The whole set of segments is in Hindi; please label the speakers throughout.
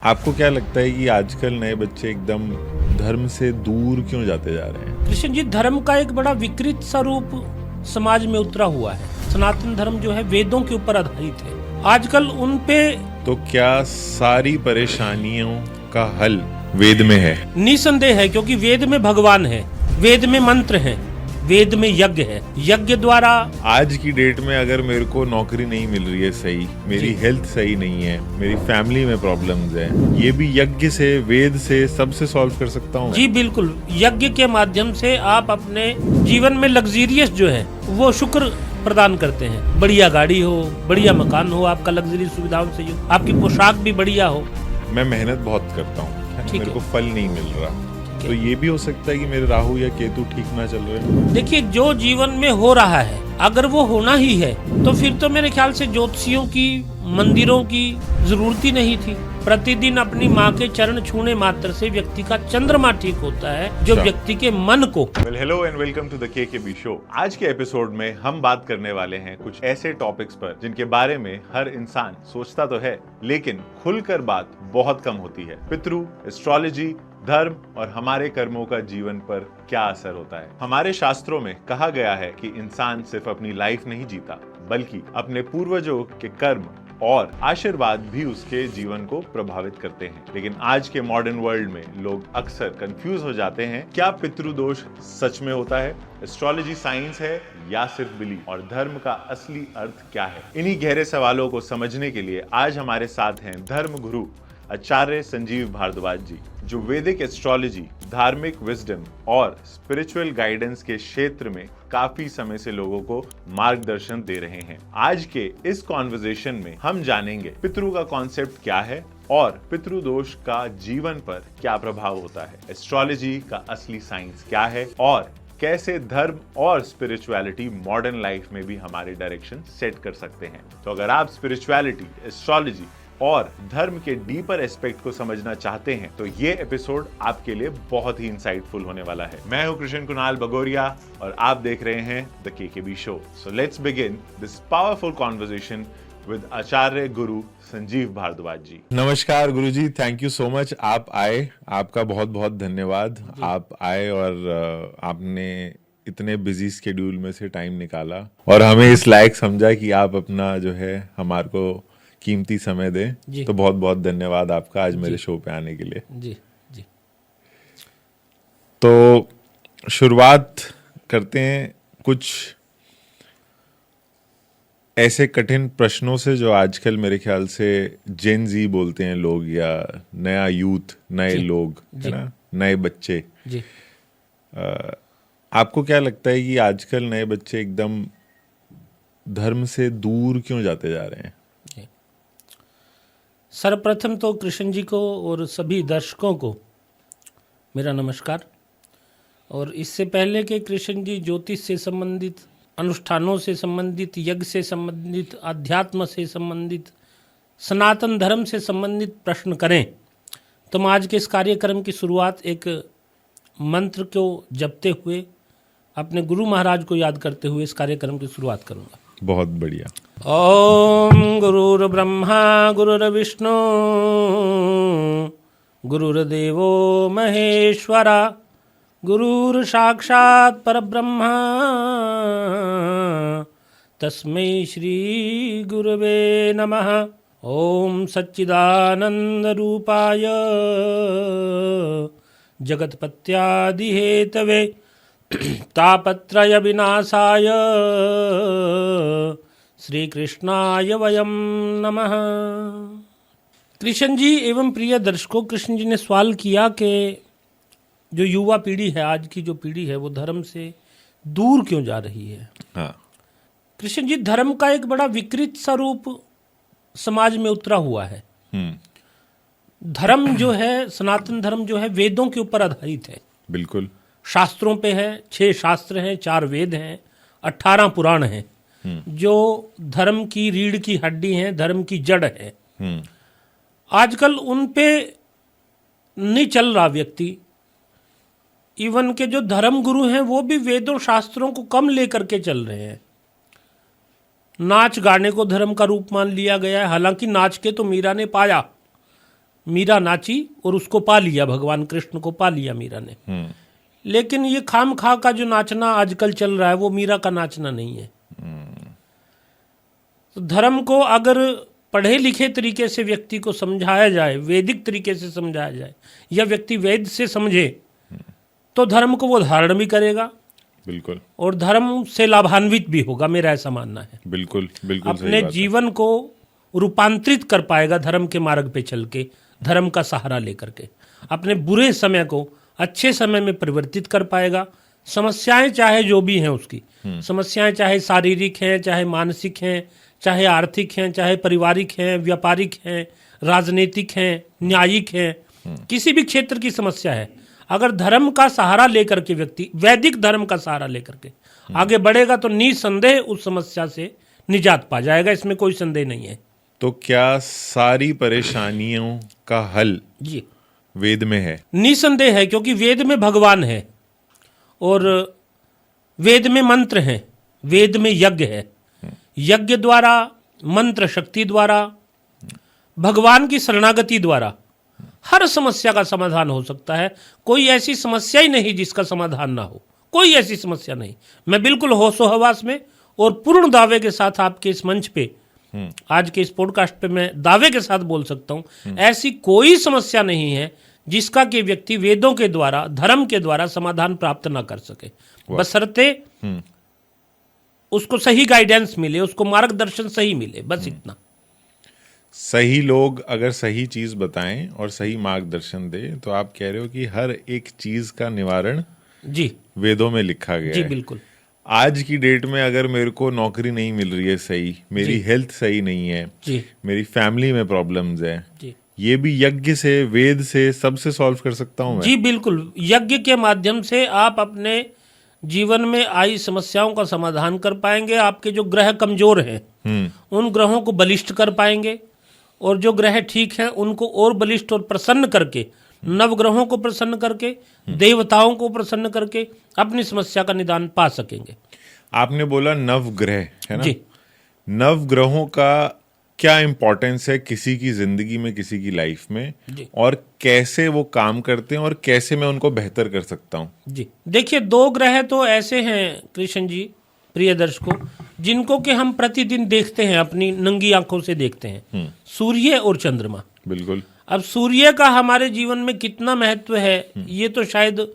Speaker 1: आपको क्या लगता है कि आजकल नए बच्चे एकदम धर्म से दूर क्यों जाते जा रहे हैं?
Speaker 2: कृष्ण जी, धर्म का एक बड़ा विकृत स्वरूप समाज में उतरा हुआ है। सनातन धर्म जो है वेदों के ऊपर आधारित है। आजकल उन पे
Speaker 1: तो क्या सारी परेशानियों का हल वेद में है?
Speaker 2: निसंदेह है, क्योंकि वेद में भगवान है, वेद में मंत्र है, वेद में यज्ञ है। यज्ञ द्वारा
Speaker 1: आज की डेट में अगर मेरे को नौकरी नहीं मिल रही है सही, मेरी हेल्थ सही नहीं है, मेरी फैमिली में प्रॉब्लम्स है, ये भी यज्ञ से, वेद से, सबसे सॉल्व कर सकता हूँ?
Speaker 2: जी बिल्कुल, यज्ञ के माध्यम से आप अपने जीवन में लग्जीरियस जो है वो शुक्र प्रदान करते हैं। बढ़िया गाड़ी हो, बढ़िया मकान हो, आपका लग्जरी सुविधाओं से हो, आपकी पोशाक भी बढ़िया हो।
Speaker 1: मैं मेहनत बहुत करता हूँ,
Speaker 2: ठीक
Speaker 1: मेरे
Speaker 2: है।
Speaker 1: को फल नहीं मिल रहा, तो ये भी हो सकता है कि मेरे राहु या केतु ठीक ना चल रहे हैं।
Speaker 2: देखिए, जो जीवन में हो रहा है, अगर वो होना ही है तो फिर तो मेरे ख्याल से ज्योतिषियों की, मंदिरों की जरूरत ही नहीं थी। प्रतिदिन अपनी माँ के चरण छूने मात्र से व्यक्ति का चंद्रमा ठीक होता है, जो
Speaker 1: अच्छा।
Speaker 2: व्यक्ति के मन को।
Speaker 1: Well, hello and welcome to the KKB show. आज के एपिसोड में हम बात करने वाले हैं कुछ ऐसे टॉपिक्स पर जिनके बारे में हर इंसान सोचता तो है, लेकिन खुलकर बात बहुत कम होती है। पितृ, एस्ट्रोलॉजी, धर्म और हमारे कर्मों का जीवन पर क्या असर होता है। हमारे शास्त्रों में कहा गया है कि इंसान सिर्फ अपनी लाइफ नहीं जीता, बल्कि अपने पूर्वजों के कर्म और आशीर्वाद भी उसके जीवन को प्रभावित करते हैं। लेकिन आज के मॉडर्न वर्ल्ड में लोग अक्सर कंफ्यूज हो जाते हैं, क्या पितृदोष सच में होता है, एस्ट्रोलॉजी साइंस है या सिर्फ बिलीफ, और धर्म का असली अर्थ क्या है। इन्हीं गहरे सवालों को समझने के लिए आज हमारे साथ हैं धर्म गुरु आचार्य संजीव भारद्वाज जी, जो वैदिक एस्ट्रोलॉजी, धार्मिक विजडम और स्पिरिचुअल गाइडेंस के क्षेत्र में काफी समय से लोगों को मार्गदर्शन दे रहे हैं। आज के इस कॉन्वर्सेशन में हम जानेंगे पितृ का कॉन्सेप्ट क्या है और पितृदोष का जीवन पर क्या प्रभाव होता है, एस्ट्रोलॉजी का असली साइंस क्या है, और कैसे धर्म और स्पिरिचुअलिटी मॉडर्न लाइफ में भी हमारे डायरेक्शन सेट कर सकते हैं। तो अगर आप स्पिरिचुअलिटी, एस्ट्रोलॉजी और धर्म के डीपर एस्पेक्ट को समझना चाहते हैं तो ये एपिसोड आपके लिए बहुत ही इंसाइटफुल होने वाला है। मैं हूं कृष्ण कुणाल बगोरिया और आप देख रहे हैं the KKB show. So let's begin this powerful conversation with Acharya Guru Sanjeev Bhardwaj ji. नमस्कार Guru ji, thank you so much, आप आए, आपका बहुत बहुत धन्यवाद। आप आए और आपने इतने बिजी स्केड्यूल में से टाइम निकाला और हमें इस लायक समझा कि आप अपना जो है हमारे को कीमती समय दें। तो बहुत बहुत धन्यवाद आपका आज मेरे शो पे आने के लिए।
Speaker 2: जी जी।
Speaker 1: तो शुरुआत करते हैं कुछ ऐसे कठिन प्रश्नों से जो आजकल मेरे ख्याल से जेन जी बोलते हैं लोग, या नया यूथ, नए लोग, है ना, नए बच्चे
Speaker 2: जी।
Speaker 1: आपको क्या लगता है कि आजकल नए बच्चे एकदम धर्म से दूर क्यों जाते जा रहे हैं?
Speaker 2: सर्वप्रथम तो कृष्ण जी को और सभी दर्शकों को मेरा नमस्कार। और इससे पहले कि कृष्ण जी ज्योतिष से संबंधित, अनुष्ठानों से संबंधित, यज्ञ से संबंधित, अध्यात्म से संबंधित, सनातन धर्म से संबंधित प्रश्न करें, तो मैं आज के इस कार्यक्रम की शुरुआत एक मंत्र को जपते हुए, अपने गुरु महाराज को याद करते हुए इस कार्यक्रम की शुरुआत करूंगा।
Speaker 1: बहुत बढ़िया।
Speaker 2: ओम गुरुर्ब्रह्मा गुरुर्विष्णु गुरुर्देवो महेश्वरा गुरुर्साक्षात् परब्रह्मा तस्मै श्री गुरवे नमः। ओम सच्चिदानंद रूपाय जगत्पत्यादि हेतवे तापत्रय विनाशाय श्री कृष्णाय वयम नमः। कृष्ण जी एवं प्रिय दर्शकों, कृष्ण जी ने सवाल किया कि जो युवा पीढ़ी है, आज की जो पीढ़ी है, वो धर्म से दूर क्यों जा रही है।
Speaker 1: हाँ।
Speaker 2: कृष्ण जी, धर्म का एक बड़ा विकृत स्वरूप समाज में उतरा हुआ है। धर्म जो है, सनातन धर्म जो है, वेदों के ऊपर आधारित है।
Speaker 1: बिल्कुल।
Speaker 2: शास्त्रों पे है, 6 शास्त्र हैं, 4 वेद हैं, 18 पुराण हैं, जो धर्म की रीढ़ की हड्डी हैं, धर्म की जड़ है। आजकल उन पे नहीं चल रहा व्यक्ति। इवन के जो धर्म गुरु हैं वो भी वेदों शास्त्रों को कम लेकर के चल रहे हैं। नाच गाने को धर्म का रूप मान लिया गया है। हालांकि नाच के तो मीरा ने पाया, मीरा नाची और उसको पा लिया, भगवान कृष्ण को पा लिया मीरा ने। लेकिन ये खाम खा का जो नाचना आजकल चल रहा है वो मीरा का नाचना नहीं है। तो धर्म को अगर पढ़े लिखे तरीके से व्यक्ति को समझाया जाए, वैदिक तरीके से समझाया जाए, या व्यक्ति वेद से समझे, तो धर्म को वो धारण भी करेगा,
Speaker 1: बिल्कुल,
Speaker 2: और धर्म से लाभान्वित भी होगा, मेरा ऐसा मानना है।
Speaker 1: बिल्कुल बिल्कुल सही
Speaker 2: अपने
Speaker 1: बात है।
Speaker 2: जीवन को रूपांतरित कर पाएगा धर्म के मार्ग पे चल के, धर्म का सहारा लेकर के अपने बुरे समय को अच्छे समय में परिवर्तित कर पाएगा। समस्याएं चाहे जो भी हैं उसकी, समस्याएं चाहे शारीरिक हैं, चाहे मानसिक हैं, चाहे आर्थिक हैं, चाहे पारिवारिक हैं, व्यापारिक हैं, राजनीतिक हैं, न्यायिक हैं, किसी भी क्षेत्र की समस्या है, अगर धर्म का सहारा लेकर के व्यक्ति, वैदिक धर्म का सहारा लेकर के आगे बढ़ेगा तो निसंदेह उस समस्या से निजात पा जाएगा, इसमें कोई संदेह नहीं है।
Speaker 1: तो क्या सारी परेशानियों का हल
Speaker 2: जी
Speaker 1: वेद में है?
Speaker 2: निसंदेह है, क्योंकि वेद में भगवान है और वेद में मंत्र हैं, वेद में यज्ञ है। यज्ञ द्वारा, मंत्र शक्ति द्वारा, भगवान की शरणागति द्वारा हर समस्या का समाधान हो सकता है। कोई ऐसी समस्या ही नहीं जिसका समाधान ना हो, कोई ऐसी समस्या नहीं। मैं बिल्कुल होशो हवास में और पूर्ण दावे के साथ आपके इस मंच पे, आज के इस पॉडकास्ट पे मैं दावे के साथ बोल सकता हूं, ऐसी कोई समस्या नहीं है जिसका कि व्यक्ति वेदों के द्वारा, धर्म के द्वारा समाधान प्राप्त ना कर सके, बशर्ते उसको सही गाइडेंस मिले, उसको मार्गदर्शन सही मिले, बस इतना।
Speaker 1: सही लोग अगर सही चीज बताएं और सही मार्गदर्शन दें, तो आप कह रहे हो कि हर एक चीज का निवारण
Speaker 2: जी
Speaker 1: वेदों में लिखा गया
Speaker 2: जी
Speaker 1: है।
Speaker 2: बिल्कुल।
Speaker 1: आज की डेट में अगर मेरे को नौकरी नहीं मिल रही है सही, मेरी हेल्थ सही नहीं है
Speaker 2: जी
Speaker 1: मेरी फैमिली में प्रॉब्लम्स है,
Speaker 2: जी
Speaker 1: ये भी यज्ञ से, वेद से, सबसे सॉल्व कर सकता हूँ मैं?
Speaker 2: जी बिल्कुल। यज्ञ के माध्यम से आप अपने जीवन में आई समस्याओं का समाधान कर पाएंगे। आपके जो ग्रह कमजोर हैं उन ग्रहों को बलिष्ठ कर पाएंगे, और जो ग्रह ठीक हैं उनको और बलिष्ठ और प्रसन्न करके, नवग्रहों को प्रसन्न करके, देवताओं को प्रसन्न करके अपनी समस्या का निदान पा सकेंगे।
Speaker 1: आपने बोला नवग्रह, है ना?
Speaker 2: जी।
Speaker 1: नवग्रहों का क्या इम्पोर्टेंस है किसी की जिंदगी में, किसी की लाइफ में,
Speaker 2: जी।
Speaker 1: और कैसे वो काम करते हैं और कैसे मैं उनको बेहतर कर सकता हूँ?
Speaker 2: जी देखिए, दो ग्रह तो ऐसे हैं कृष्ण जी, प्रिय दर्शकों, जिनको कि हम प्रतिदिन देखते हैं, अपनी नंगी आंखों से देखते हैं, सूर्य और चंद्रमा।
Speaker 1: बिल्कुल।
Speaker 2: अब सूर्य का हमारे जीवन में कितना महत्व है ये तो शायद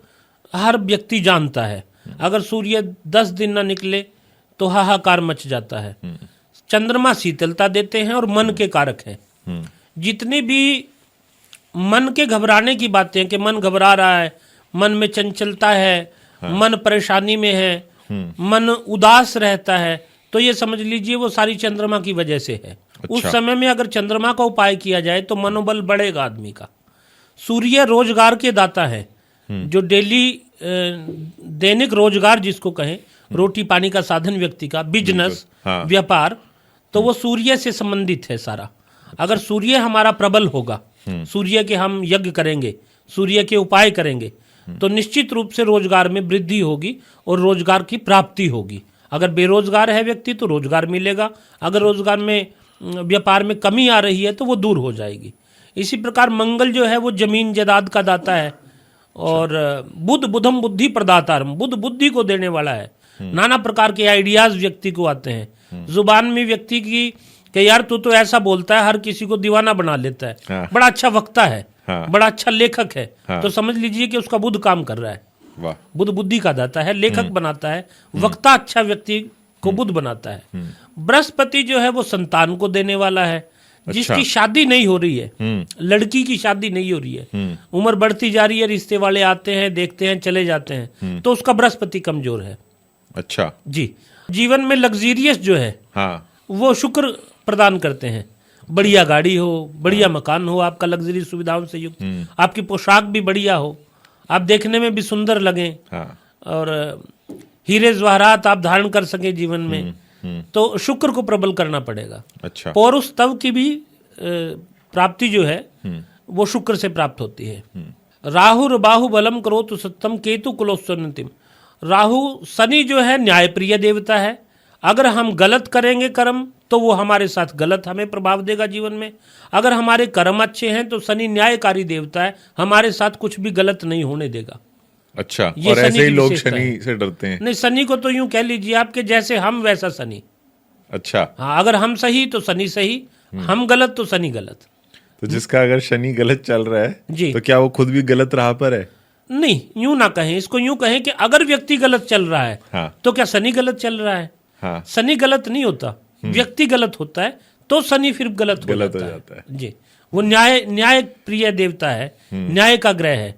Speaker 2: हर व्यक्ति जानता है। अगर सूर्य 10 दिन ना निकले तो हाहाकार मच जाता है। चंद्रमा शीतलता देते हैं और मन के कारक हैं। जितनी भी मन के घबराने की बातें हैं कि मन घबरा रहा है, मन में चंचलता है, मन परेशानी में है, मन उदास रहता है, तो ये समझ लीजिए वो सारी चंद्रमा की वजह से है।
Speaker 1: अच्छा।
Speaker 2: उस समय में अगर चंद्रमा का उपाय किया जाए तो मनोबल बढ़ेगा आदमी का। सूर्य रोजगार के दाता है, जो डेली दैनिक रोजगार जिसको कहें, रोटी पानी का साधन व्यक्ति का, बिजनेस,
Speaker 1: हाँ।
Speaker 2: व्यापार, तो वो सूर्य से संबंधित है सारा। अगर सूर्य हमारा प्रबल होगा, सूर्य के हम यज्ञ करेंगे, सूर्य के उपाय करेंगे, तो निश्चित रूप से रोजगार में वृद्धि होगी और रोजगार की प्राप्ति होगी। अगर बेरोजगार है व्यक्ति तो रोजगार मिलेगा, अगर रोजगार में, व्यापार में कमी आ रही है तो वो दूर हो जाएगी। इसी प्रकार मंगल जो है वो जमीन जायदाद का दाता है, और बुध बुधम बुद्धि प्रदातारम, बुध बुद्धि को देने वाला है। नाना प्रकार के आइडियाज व्यक्ति को आते हैं। जुबान में व्यक्ति की कि यार तू तो ऐसा बोलता है, हर किसी को दीवाना बना लेता है,
Speaker 1: हाँ।
Speaker 2: बड़ा अच्छा वक्ता है,
Speaker 1: हाँ।
Speaker 2: बड़ा अच्छा लेखक है,
Speaker 1: हाँ।
Speaker 2: तो समझ लीजिए कि उसका बुध काम कर रहा है।
Speaker 1: वाह।
Speaker 2: बुध बुद्धि का दाता है, लेखक बनाता है, वक्ता अच्छा व्यक्ति को बुध बनाता है। बृहस्पति जो है वो संतान को देने वाला है। जिसकी शादी नहीं हो रही है, लड़की की शादी नहीं हो रही है, उम्र बढ़ती जा रही है, रिश्ते वाले आते हैं, देखते हैं, चले जाते हैं, तो उसका बृहस्पति कमजोर है।
Speaker 1: अच्छा
Speaker 2: जी। जीवन में लग्जीरियस जो है,
Speaker 1: हाँ,
Speaker 2: वो शुक्र प्रदान करते हैं। बढ़िया गाड़ी हो, बढ़िया मकान हो, आपका लग्जरी सुविधाओं से युक्त, आपकी पोशाक भी बढ़िया हो, आप देखने में भी सुंदर लगें,
Speaker 1: हाँ,
Speaker 2: और हीरे जवाहरात आप धारण कर सके जीवन में, तो शुक्र को प्रबल करना पड़ेगा।
Speaker 1: अच्छा।
Speaker 2: पौरुष तव की भी प्राप्ति जो है वो शुक्र से प्राप्त होती है। राहु बाहु बलम करोतु सत्तम केतु कुलोत्सन्नतिम। राहु शनि जो है न्यायप्रिय देवता है। अगर हम गलत करेंगे कर्म तो वो हमारे साथ गलत हमें प्रभाव देगा जीवन में। अगर हमारे कर्म अच्छे हैं तो शनि न्यायकारी देवता है, हमारे साथ कुछ भी गलत नहीं होने देगा।
Speaker 1: अच्छा,
Speaker 2: ये
Speaker 1: और
Speaker 2: शनि
Speaker 1: ऐसे ही
Speaker 2: की
Speaker 1: लोग
Speaker 2: विशेषता
Speaker 1: शनि
Speaker 2: है।
Speaker 1: से डरते हैं।
Speaker 2: नहीं, शनि को तो यूं कह लीजिए आपके जैसे हम वैसा शनि।
Speaker 1: अच्छा,
Speaker 2: हाँ, अगर हम सही तो शनि सही, हम गलत तो शनि गलत।
Speaker 1: तो जिसका अगर शनि गलत चल रहा है
Speaker 2: जी।
Speaker 1: तो क्या वो खुद भी गलत राह पर है?
Speaker 2: नहीं, यूं ना कहें, इसको यूं कहें कि अगर व्यक्ति गलत चल रहा है
Speaker 1: हाँ
Speaker 2: तो क्या शनि गलत चल रहा है?
Speaker 1: हाँ,
Speaker 2: शनि गलत नहीं होता, व्यक्ति गलत होता है तो शनि फिर गलत हो जाता है। जी, वो न्याय प्रिय देवता है, न्याय का ग्रह है।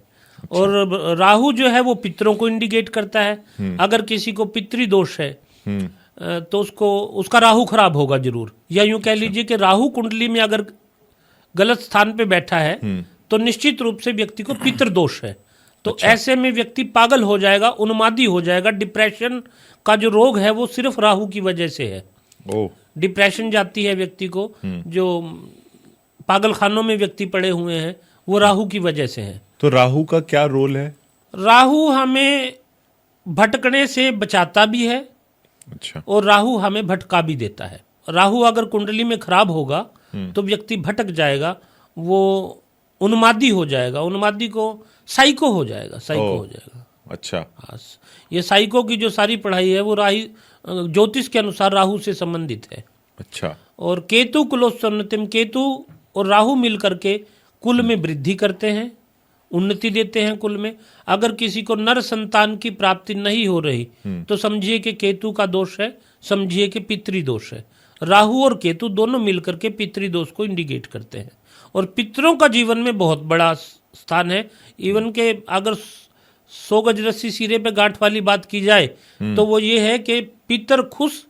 Speaker 2: और राहु जो है वो पितरों को इंडिकेट करता है। अगर किसी को पितृ दोष है तो उसका राहु खराब होगा जरूर। या यूं कह लीजिए कि राहु कुंडली में अगर गलत स्थान पे बैठा है तो निश्चित रूप से व्यक्ति को पितृ दोष है। तो ऐसे में व्यक्ति पागल हो जाएगा, उन्मादी हो जाएगा। डिप्रेशन का जो रोग है वो सिर्फ राहु की वजह से है।
Speaker 1: ओ,
Speaker 2: डिप्रेशन जाती है व्यक्ति को, जो पागल खानों में व्यक्ति पड़े हुए हैं वो राहु की वजह से है।
Speaker 1: तो राहु का क्या रोल है?
Speaker 2: राहु हमें भटकने से बचाता भी है
Speaker 1: अच्छा,
Speaker 2: और राहु हमें भटका भी देता है। राहु अगर कुंडली में खराब होगा तो व्यक्ति भटक जाएगा, वो उन्मादी हो जाएगा, उन्मादी को साइको हो जाएगा, साइको हो जाएगा।
Speaker 1: अच्छा,
Speaker 2: हाँ, ये साइको की जो सारी पढ़ाई है वो ज्योतिष के अनुसार राहु से संबंधित है।
Speaker 1: अच्छा,
Speaker 2: और केतु कुलोत्सन्नतिम, केतु और राहु मिल करके कुल में वृद्धि करते हैं, उन्नति देते हैं कुल में। अगर किसी को नर संतान की प्राप्ति नहीं हो रही तो समझिए कि केतु का दोष है, समझिए कि पितृ दोष है। राहु और केतु दोनों मिलकर के पितृ दोष को इंडिकेट करते हैं। और पितरों का जीवन में बहुत बड़ा स्थान है। इवन के अगर 100 गज रस्सी सिरे पे गांठ वाली बात की जाए तो वो ये है कि पितर खुश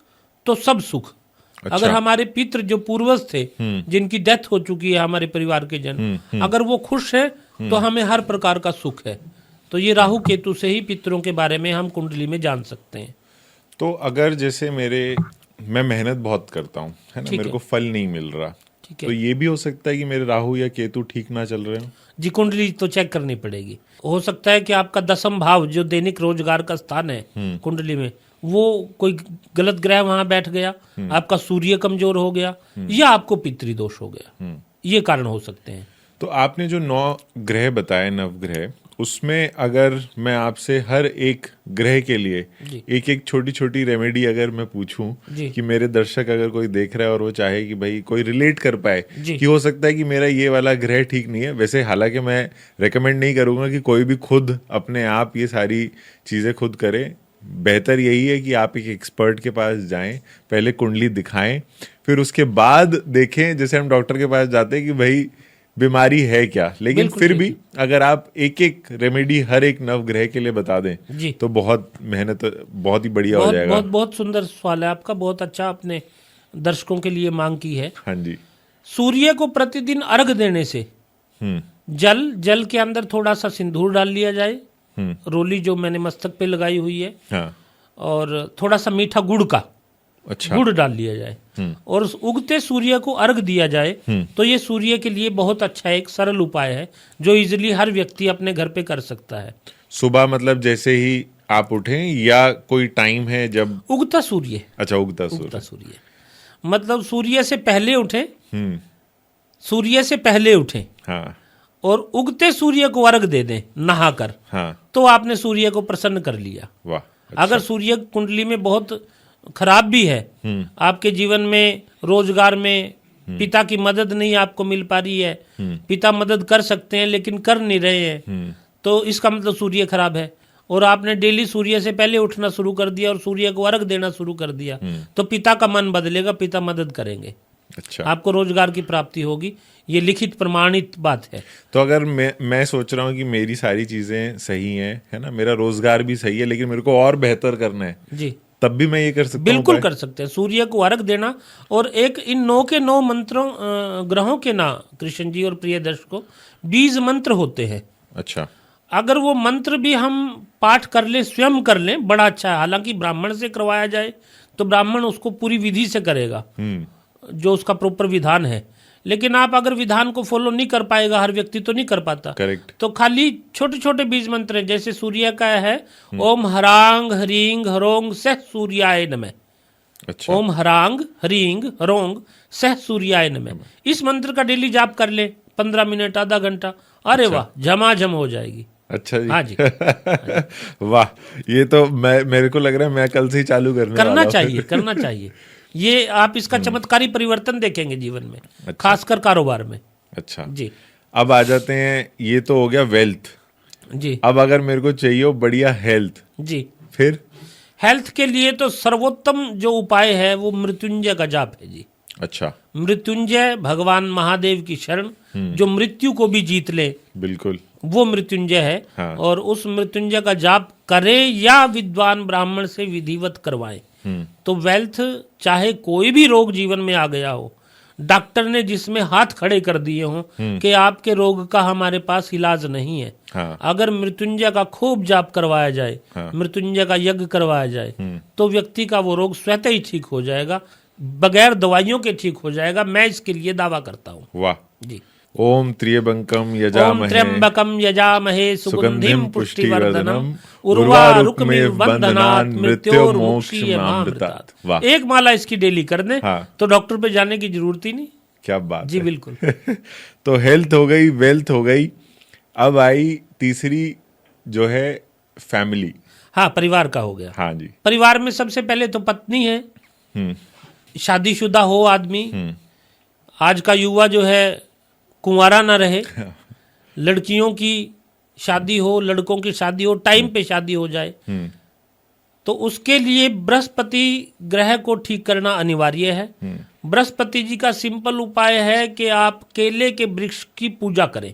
Speaker 2: तो सब सुख।
Speaker 1: अच्छा।
Speaker 2: अगर हमारे पितर जो पूर्वज थे जिनकी डेथ हो चुकी है, हमारे परिवार के जन, अगर वो खुश है तो हमें हर प्रकार का सुख है। तो ये राहु केतु से ही पितरों के बारे में हम कुंडली में जान सकते हैं।
Speaker 1: तो अगर जैसे मैं मेहनत बहुत करता हूँ, है ना, मेरे को फल नहीं मिल रहा,
Speaker 2: ठीक है,
Speaker 1: तो ये भी हो सकता है कि मेरे राहु या केतु ठीक ना चल रहे हो?
Speaker 2: जी, कुंडली तो चेक करनी पड़ेगी। हो सकता है कि आपका 10th भाव जो दैनिक रोजगार का स्थान है कुंडली में, वो कोई गलत ग्रह वहां बैठ गया, आपका सूर्य कमजोर हो गया, या आपको पितृदोष हो गया, ये कारण हो सकते हैं।
Speaker 1: तो आपने जो 9 ग्रह बताए, नवग्रह, उसमें अगर मैं आपसे हर एक ग्रह के लिए एक एक छोटी छोटी रेमेडी अगर मैं पूछूं कि मेरे दर्शक अगर कोई देख रहा है और वो चाहे कि भाई कोई रिलेट कर पाए कि हो सकता है कि मेरा ये वाला ग्रह ठीक नहीं है, वैसे हालांकि मैं रेकमेंड नहीं करूंगा कि कोई भी खुद अपने आप ये सारी चीजें खुद करे। बेहतर यही है कि आप एक एक्सपर्ट के पास जाएं, पहले कुंडली दिखाएं, फिर उसके बाद देखें, जैसे हम डॉक्टर के पास जाते हैं कि भाई बीमारी है क्या। लेकिन फिर भी अगर आप एक एक रेमेडी हर एक नवग्रह के लिए बता दें तो बहुत मेहनत, बहुत ही बढ़िया हो जाएगा।
Speaker 2: बहुत सुंदर सवाल है आपका, बहुत अच्छा आपने दर्शकों के लिए मांग की है।
Speaker 1: हाँ जी।
Speaker 2: सूर्य को प्रतिदिन अर्घ देने से जल के अंदर थोड़ा सा सिंदूर डाल लिया जाए, रोली जो मैंने मस्तक पे लगाई हुई है,
Speaker 1: हाँ,
Speaker 2: और थोड़ा सा मीठा गुड़ का,
Speaker 1: अच्छा,
Speaker 2: गुड़ डाल लिया जाए और उगते सूर्य को अर्घ दिया जाए, तो ये सूर्य के लिए बहुत अच्छा एक सरल उपाय है जो इजीली हर व्यक्ति अपने घर पे कर सकता है।
Speaker 1: सुबह मतलब जैसे ही आप उठें, या कोई टाइम है जब?
Speaker 2: उगता सूर्य।
Speaker 1: अच्छा, उगता
Speaker 2: सूर्य मतलब सूर्य से पहले उठे, सूर्य से पहले उठे,
Speaker 1: हाँ,
Speaker 2: और उगते सूर्य को अर्घ दे दें नहाकर,
Speaker 1: हाँ,
Speaker 2: तो आपने सूर्य को प्रसन्न कर लिया।
Speaker 1: वाह, अच्छा।
Speaker 2: अगर सूर्य कुंडली में बहुत खराब भी है, आपके जीवन में रोजगार में पिता की मदद नहीं आपको मिल पा रही है, पिता मदद कर सकते हैं लेकिन कर नहीं रहे हैं, तो इसका मतलब सूर्य खराब है। और आपने डेली सूर्य से पहले उठना शुरू कर दिया और सूर्य को अर्घ देना शुरू कर दिया, तो पिता का मन बदलेगा, पिता मदद करेंगे,
Speaker 1: अच्छा,
Speaker 2: आपको रोजगार की प्राप्ति होगी। ये लिखित प्रमाणित बात है।
Speaker 1: तो अगर मैं सोच रहा हूँ कि मेरी सारी चीजें सही हैं, है ना, मेरा रोजगार भी सही है, लेकिन मेरे को और बेहतर करना है जी, तब भी मैं ये कर सकता हूँ?
Speaker 2: बिल्कुल कर सकते हैं। सूर्य को अर्घ देना, और एक इन 9 के 9 मंत्रों ग्रहों के ना कृष्ण जी और प्रिय दर्शकों, 20 मंत्र होते हैं।
Speaker 1: अच्छा,
Speaker 2: अगर वो मंत्र भी हम पाठ कर लें, स्वयं कर लें, बड़ा अच्छा है। हालांकि ब्राह्मण से करवाया जाए तो ब्राह्मण उसको पूरी विधि से करेगा, जो उसका प्रॉपर विधान है। लेकिन आप अगर विधान को फॉलो नहीं कर पाएगा, हर व्यक्ति तो नहीं कर पाता,
Speaker 1: करेक्ट,
Speaker 2: तो खाली छोटे छोटे बीज मंत्र हैं। जैसे सूर्य का है ओम हरांग हरिंग हरोंग सह सूर्याय नमः,
Speaker 1: अच्छा।
Speaker 2: ओम हरांग हरिंग हरोंग सह सूर्याय नमः। इस मंत्र का डेली जाप कर ले 15 मिनट आधा घंटा, अरे वाह झमाझम हो जाएगी।
Speaker 1: अच्छा जी।
Speaker 2: हाँ जी।
Speaker 1: वाह, ये तो मेरे को लग रहा है मैं कल से ही चालू करने वाला हूँ।
Speaker 2: करना चाहिए। ये आप इसका चमत्कारी परिवर्तन देखेंगे जीवन में,
Speaker 1: अच्छा।
Speaker 2: खासकर कारोबार में।
Speaker 1: अच्छा
Speaker 2: जी
Speaker 1: अब आ जाते हैं, ये तो हो गया वेल्थ।
Speaker 2: जी
Speaker 1: अब अगर मेरे को चाहिए हो बढ़िया हेल्थ,
Speaker 2: जी।
Speaker 1: फिर?
Speaker 2: हेल्थ के लिए तो सर्वोत्तम जो उपाय है वो मृत्युंजय का जाप है जी।
Speaker 1: अच्छा।
Speaker 2: मृत्युंजय भगवान महादेव की शरण, जो मृत्यु को भी जीत ले,
Speaker 1: बिल्कुल।
Speaker 2: वो मृत्युंजय है।
Speaker 1: हाँ।
Speaker 2: और उस मृत्युंजय का जाप करें या विद्वान ब्राह्मण से विधिवत करवाएं, तो वेल्थ, चाहे कोई भी रोग जीवन में आ गया हो, डॉक्टर ने जिसमें हाथ खड़े कर दिए हों कि आपके रोग का हमारे पास इलाज नहीं है,
Speaker 1: हाँ।
Speaker 2: अगर मृत्युंजय का खूब जाप करवाया जाए,
Speaker 1: हाँ।
Speaker 2: मृत्युंजय का यज्ञ करवाया जाए, तो व्यक्ति का वो रोग स्वतः ही ठीक हो जाएगा, बगैर दवाइयों के ठीक हो जाएगा। मैं इसके लिए दावा करता हूँ।
Speaker 1: वाह
Speaker 2: जी।
Speaker 1: ओम त्र्यंबकम
Speaker 2: ओम
Speaker 1: यजामहे
Speaker 2: त्र्यंबकम यजामहे सुगंधिम पुष्टिवर्धनम
Speaker 1: उर्वारुकमिव
Speaker 2: बंधनात्
Speaker 1: बंधनान्
Speaker 2: मृत्योर्मुक्षीयमामृतात्।
Speaker 1: वाह,
Speaker 2: एक माला इसकी डेली कर दें,
Speaker 1: हाँ।
Speaker 2: तो डॉक्टर पे जाने की जरूरत ही नहीं।
Speaker 1: क्या बात
Speaker 2: जी
Speaker 1: है।
Speaker 2: बिल्कुल।
Speaker 1: तो हेल्थ हो गई, वेल्थ हो गई, अब आई तीसरी जो है फैमिली।
Speaker 2: हाँ, परिवार का हो गया।
Speaker 1: हाँ जी।
Speaker 2: परिवार में सबसे पहले तो पत्नी है, शादीशुदा हो आदमी। आज का युवा जो है कुंवारा ना रहे, लड़कियों की शादी हो, लड़कों की शादी हो, टाइम पे शादी हो जाए, तो उसके लिए बृहस्पति ग्रह को ठीक करना अनिवार्य है। बृहस्पति जी का सिंपल उपाय है कि आप केले के वृक्ष की पूजा करें।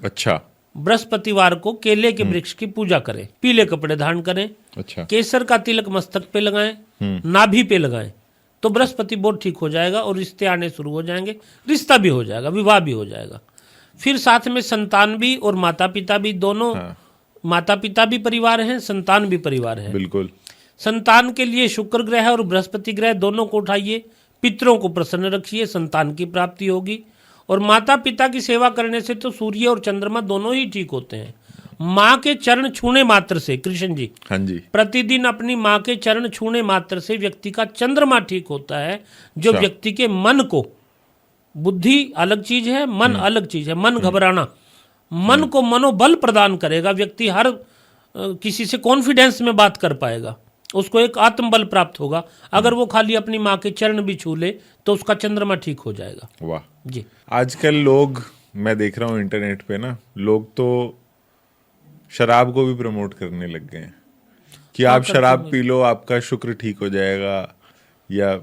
Speaker 1: अच्छा।
Speaker 2: बृहस्पतिवार को केले के वृक्ष की पूजा करें, पीले कपड़े धारण करें,
Speaker 1: अच्छा।
Speaker 2: केसर का तिलक मस्तक पे लगाएं, नाभि पे लगाएं, तो बृहस्पति बहुत ठीक हो जाएगा और रिश्ते आने शुरू हो जाएंगे, रिश्ता भी हो जाएगा, विवाह भी हो जाएगा। फिर साथ में संतान भी और माता पिता भी, दोनों।
Speaker 1: हाँ।
Speaker 2: माता पिता भी परिवार हैं, संतान भी परिवार है।
Speaker 1: बिल्कुल।
Speaker 2: संतान के लिए शुक्र ग्रह और बृहस्पति ग्रह दोनों को उठाइए, पितरों को प्रसन्न रखिए, संतान की प्राप्ति होगी। और माता पिता की सेवा करने से तो सूर्य और चंद्रमा दोनों ही ठीक होते हैं। माँ के चरण छूने मात्र से, कृष्ण जी,
Speaker 1: हाँ जी,
Speaker 2: प्रतिदिन अपनी माँ के चरण छूने मात्र से व्यक्ति का चंद्रमा ठीक होता है, जो
Speaker 1: अच्छा।
Speaker 2: व्यक्ति के मन को, बुद्धि अलग चीज है, मन अलग चीज है, मन घबराना, मन को मनोबल प्रदान करेगा, व्यक्ति हर किसी से कॉन्फिडेंस में बात कर पाएगा, उसको एक आत्मबल प्राप्त होगा। अगर वो खाली अपनी माँ के चरण भी छू ले तो उसका चंद्रमा ठीक हो जाएगा।
Speaker 1: वाह।
Speaker 2: जी।
Speaker 1: आजकल लोग, मैं देख रहा हूँ इंटरनेट पे ना, लोग तो शराब को भी प्रमोट करने लग गए हैं कि आप शराब पी लो आपका शुक्र ठीक हो जाएगा, या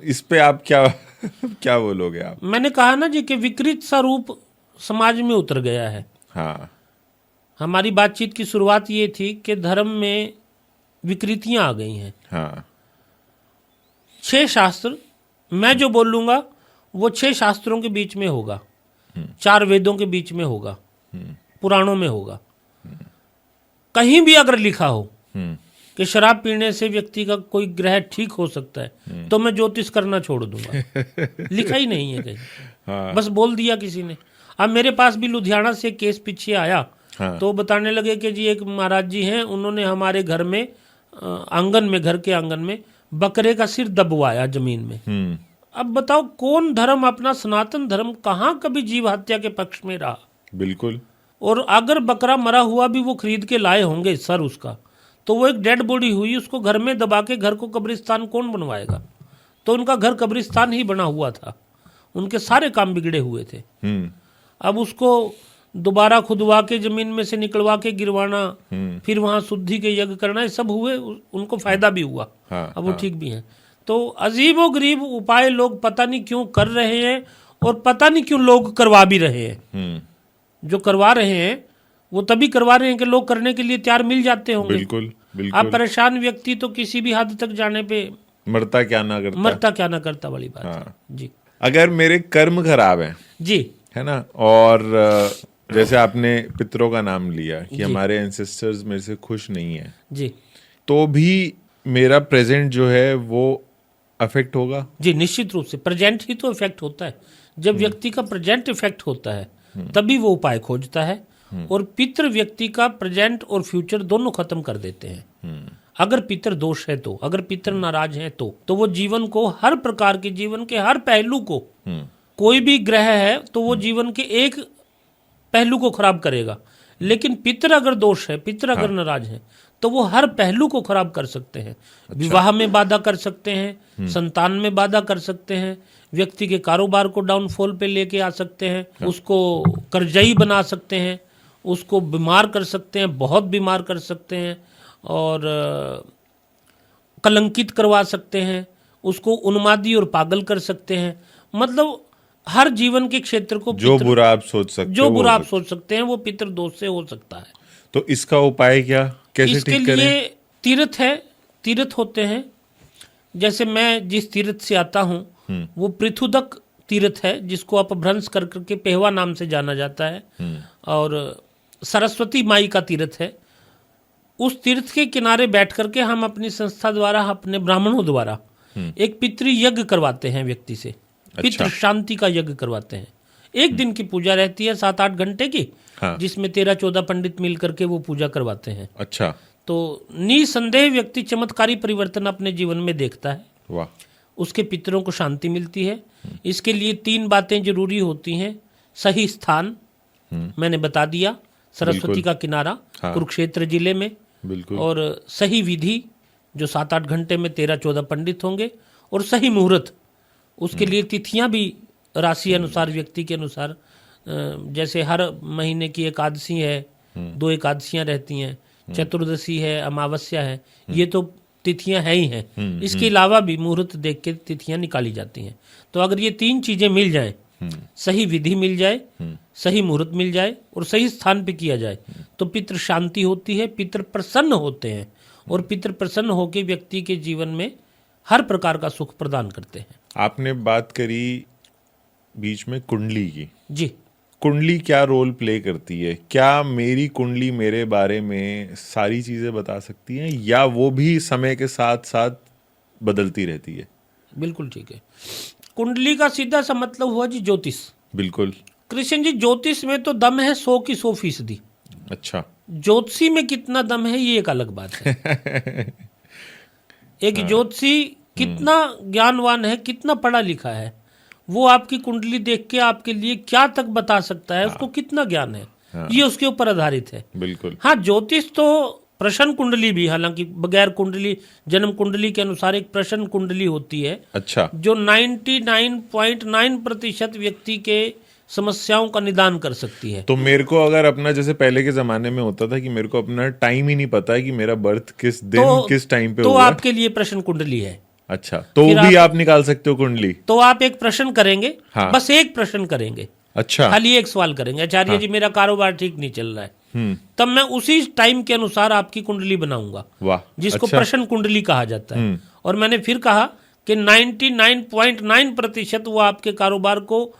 Speaker 1: इस पे आप क्या क्या बोलोगे आप?
Speaker 2: मैंने कहा ना जी कि विकृत सा रूप समाज में उतर गया है।
Speaker 1: हाँ।
Speaker 2: हमारी बातचीत की शुरुआत ये थी कि धर्म में विकृतियां आ गई हैं।
Speaker 1: हाँ।
Speaker 2: 6 शास्त्र, मैं जो बोलूंगा वो 6 शास्त्रों के बीच में होगा, 4 वेदों के बीच में होगा, पुराणों में होगा। कहीं भी अगर लिखा हो कि शराब पीने से व्यक्ति का कोई ग्रह ठीक हो सकता है, तो मैं ज्योतिष करना छोड़ दूंगा। लिखा ही नहीं है कहीं।
Speaker 1: हाँ।
Speaker 2: बस बोल दिया किसी ने। अब मेरे पास भी लुधियाना से केस पीछे आया।
Speaker 1: हाँ।
Speaker 2: तो बताने लगे कि जी एक महाराज जी हैं, उन्होंने हमारे घर में आंगन में, घर के आंगन में बकरे का सिर दबवाया जमीन में। अब बताओ कौन धर्म, अपना सनातन धर्म कहाँ कभी जीव हत्या के पक्ष में रहा?
Speaker 1: बिल्कुल।
Speaker 2: और अगर बकरा मरा हुआ भी वो खरीद के लाए होंगे सर उसका, तो वो एक डेड बॉडी हुई, उसको घर में दबा के घर को कब्रिस्तान कौन बनवाएगा? तो उनका घर कब्रिस्तान ही बना हुआ था, उनके सारे काम बिगड़े हुए थे। अब उसको दोबारा खुदवा के जमीन में से निकलवा के गिरवाना, फिर वहां शुद्धि के यज्ञ करना, ये सब हुए, उनको फायदा भी हुआ।
Speaker 1: हाँ,
Speaker 2: अब वो ठीक भी हैं। तो अजीबो गरीब उपाय लोग पता नहीं क्यों कर रहे हैं, और पता नहीं क्यों लोग करवा भी रहे हैं। जो करवा रहे हैं वो तभी करवा रहे हैं कि लोग करने के लिए तैयार मिल जाते होंगे।
Speaker 1: बिल्कुल बिल्कुल।
Speaker 2: अब परेशान व्यक्ति तो किसी भी हद तक जाने पे
Speaker 1: मरता क्या ना करता
Speaker 2: वाली बात है। जी।
Speaker 1: अगर मेरे कर्म खराब हैं,
Speaker 2: जी,
Speaker 1: है ना, और जैसे आपने पितरों का नाम लिया कि हमारे एंसेस्टर्स मेरे से खुश नहीं है
Speaker 2: जी,
Speaker 1: तो भी मेरा प्रेजेंट जो है वो अफेक्ट होगा?
Speaker 2: जी निश्चित रूप से प्रेजेंट ही तो इफेक्ट होता है। जब व्यक्ति का प्रेजेंट इफेक्ट होता है तभी वो उपाय खोजता है, और पितृ व्यक्ति का प्रेजेंट और फ्यूचर दोनों खत्म कर देते हैं। अगर पितर दोष है तो, अगर पितर नाराज है तो वो जीवन को, हर प्रकार के जीवन के हर पहलू को, कोई भी ग्रह है तो वो जीवन के एक पहलू को खराब करेगा। लेकिन पितर अगर दोष है, पितर अगर नाराज है तो वो हर पहलू को खराब कर सकते हैं। विवाह में बाधा कर सकते हैं, संतान में बाधा कर सकते हैं, व्यक्ति के कारोबार को डाउनफॉल पे लेके आ सकते हैं, उसको कर्जई बना सकते हैं, उसको बीमार कर सकते हैं, बहुत बीमार कर सकते हैं, और कलंकित करवा सकते हैं, उसको उन्मादी और पागल कर सकते हैं। मतलब हर जीवन के क्षेत्र को
Speaker 1: जो बुरा आप सोच सकते
Speaker 2: जो बुरा आप सोच सकते हैं वो पितृ दोष से हो सकता है।
Speaker 1: तो इसका उपाय क्या, कैसे
Speaker 2: इसके
Speaker 1: ठीक करें?
Speaker 2: लिए तीर्थ है, तीर्थ होते हैं। जैसे मैं जिस तीर्थ से आता हूँ वो पृथुदक तीर्थ है, जिसको अपभ्रंश कर करके पेहवा नाम से जाना जाता है, और सरस्वती माई का तीर्थ है। उस तीर्थ के किनारे बैठ करके हम अपनी संस्था द्वारा, अपने ब्राह्मणों द्वारा एक पितृ यज्ञ करवाते हैं व्यक्ति से। पितृ शांति का यज्ञ करवाते हैं। एक दिन की पूजा रहती है 7-8 घंटे की, जिसमें 13-14 पंडित मिल करके वो पूजा करवाते हैं।
Speaker 1: अच्छा।
Speaker 2: तो निसंदेह व्यक्ति चमत्कारी परिवर्तन अपने जीवन में देखता है।
Speaker 1: वाह।
Speaker 2: उसके पितरों को शांति मिलती है। इसके लिए 3 बातें जरूरी होती हैं। सही स्थान, मैंने बता दिया, सरस्वती का किनारा, कुरुक्षेत्र जिले में।
Speaker 1: बिल्कुल।
Speaker 2: और सही विधि, जो 7-8 घंटे में 13-14 पंडित होंगे, और सही मुहूर्त। उसके लिए तिथियां भी राशि अनुसार, व्यक्ति के अनुसार, जैसे हर महीने की एकादशी है, 2 एकादशियां रहती हैं, चतुर्दशी है, अमावस्या है, ये तो तिथियां है ही हैं। इसके अलावा भी मुहूर्त देख के तिथियां निकाली जाती हैं। तो अगर ये 3 चीजें मिल जाएं, सही विधि मिल जाए, सही मुहूर्त मिल जाए और सही स्थान पे किया जाए, तो पितृ शांति होती है, पितृ प्रसन्न होते हैं, और पितृ प्रसन्न होकर व्यक्ति के जीवन में हर प्रकार का सुख प्रदान करते हैं।
Speaker 1: आपने बात करी बीच में कुंडली की।
Speaker 2: जी।
Speaker 1: कुंडली क्या रोल प्ले करती है? क्या मेरी कुंडली मेरे बारे में सारी चीजें बता सकती है, या वो भी समय के साथ साथ बदलती रहती है?
Speaker 2: बिल्कुल ठीक है। कुंडली का सीधा सा मतलब हुआ जी ज्योतिष।
Speaker 1: बिल्कुल।
Speaker 2: कृष्ण जी, ज्योतिष में तो दम है 100 की 100%। अच्छा। ज्योतिषी में कितना दम है ये एक अलग बात है। एक ज्योतिषी कितना ज्ञानवान है, कितना पढ़ा लिखा है, वो आपकी कुंडली देख के आपके लिए क्या तक बता सकता है, उसको कितना ज्ञान है, ये उसके ऊपर आधारित है। बिल्कुल। हाँ, ज्योतिष तो प्रश्न कुंडली भी, हालांकि बगैर कुंडली, जन्म कुंडली के अनुसार एक प्रश्न कुंडली होती है। अच्छा। जो 99.9% व्यक्ति के समस्याओं का निदान कर सकती है।
Speaker 1: तो मेरे को अगर अपना, जैसे पहले के जमाने में होता था कि मेरे को अपना टाइम ही नहीं पता है कि मेरा बर्थ किस दिन, किस टाइम पे
Speaker 2: तो
Speaker 1: हुआ,
Speaker 2: आपके लिए प्रश्न कुंडली है।
Speaker 1: अच्छा, तो भी आप निकाल सकते हो कुंडली?
Speaker 2: तो आप एक प्रश्न करेंगे। हाँ। बस एक प्रश्न करेंगे। अच्छा। खाली एक सवाल करेंगे, आचार्य जी मेरा कारोबार ठीक नहीं चल रहा है, तब मैं उसी टाइम के अनुसार आपकी कुंडली बनाऊंगा। वाह। जिसको प्रश्न कुंडली कहा जाता है। और मैंने फिर कहा कि 99.9% वो आपके कारोबार को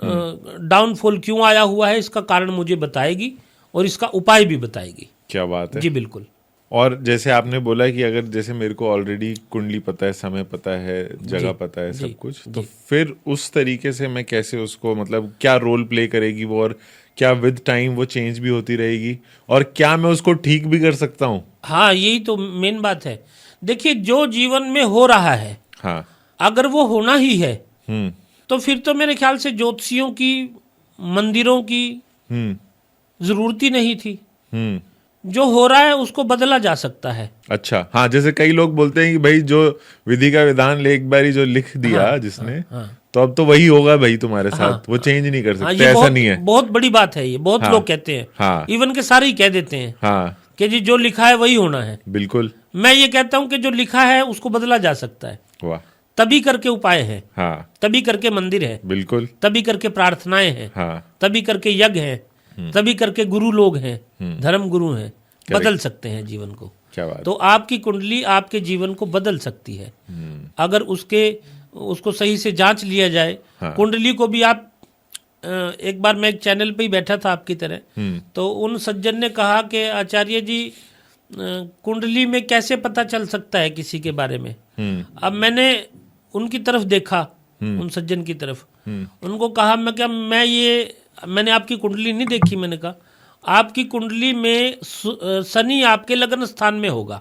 Speaker 2: डाउनफॉल क्यों आया हुआ है, इसका कारण मुझे बताएगी और इसका उपाय भी बताएगी।
Speaker 1: क्या बात है।
Speaker 2: जी बिल्कुल।
Speaker 1: और जैसे आपने बोला कि अगर जैसे मेरे को ऑलरेडी कुंडली पता है, समय पता है, जगह पता है, सब कुछ, तो फिर उस तरीके से मैं कैसे उसको, मतलब क्या रोल प्ले करेगी वो, और क्या विद टाइम वो चेंज भी होती रहेगी, और क्या मैं उसको ठीक भी कर सकता हूँ?
Speaker 2: हाँ, यही तो मेन बात है। देखिए, जो जीवन में हो रहा है, हाँ, अगर वो होना ही है, तो फिर तो मेरे ख्याल से ज्योतिषियों की, मंदिरों की जरूरत ही नहीं थी। जो हो रहा है उसको बदला जा सकता है। अच्छा। हाँ, जैसे कई लोग बोलते हैं कि भाई जो विधि का विधान एक बारी जो लिख दिया, हाँ, जिसने, हाँ, तो अब तो वही होगा भाई तुम्हारे साथ। हाँ, वो चेंज नहीं कर सकते। ऐसा नहीं है। बहुत बड़ी बात है ये, बहुत लोग कहते हैं। हाँ, इवन के सारे ही कह देते हैं। हाँ, कि जी जो लिखा है वही होना है। बिल्कुल। मैं ये कहता हूँ कि जो लिखा है उसको बदला जा सकता है। वाह। तभी करके उपाय है। हाँ, तभी करके मंदिर है। बिल्कुल। तभी करके प्रार्थनाएं हैं। हाँ, तभी करके यज्ञ है, तभी करके गुरु लोग हैं, धर्म गुरु हैं, बदल सकते हैं जीवन को। क्या बात। तो आपकी कुंडली आपके जीवन को बदल सकती है, अगर उसको सही से जांच लिया जाए। हाँ। कुंडली को भी आप, एक बार मैं एक चैनल पे ही बैठा था आपकी तरह, तो उन सज्जन ने कहा कि आचार्य जी, कुंडली में कैसे पता चल सकता है किसी के बारे में। अब मैंने उनकी तरफ देखा, उन सज्जन की तरफ, उनको कहा, मैंने आपकी कुंडली नहीं देखी। मैंने कहा आपकी कुंडली में शनि आपके लग्न स्थान में होगा,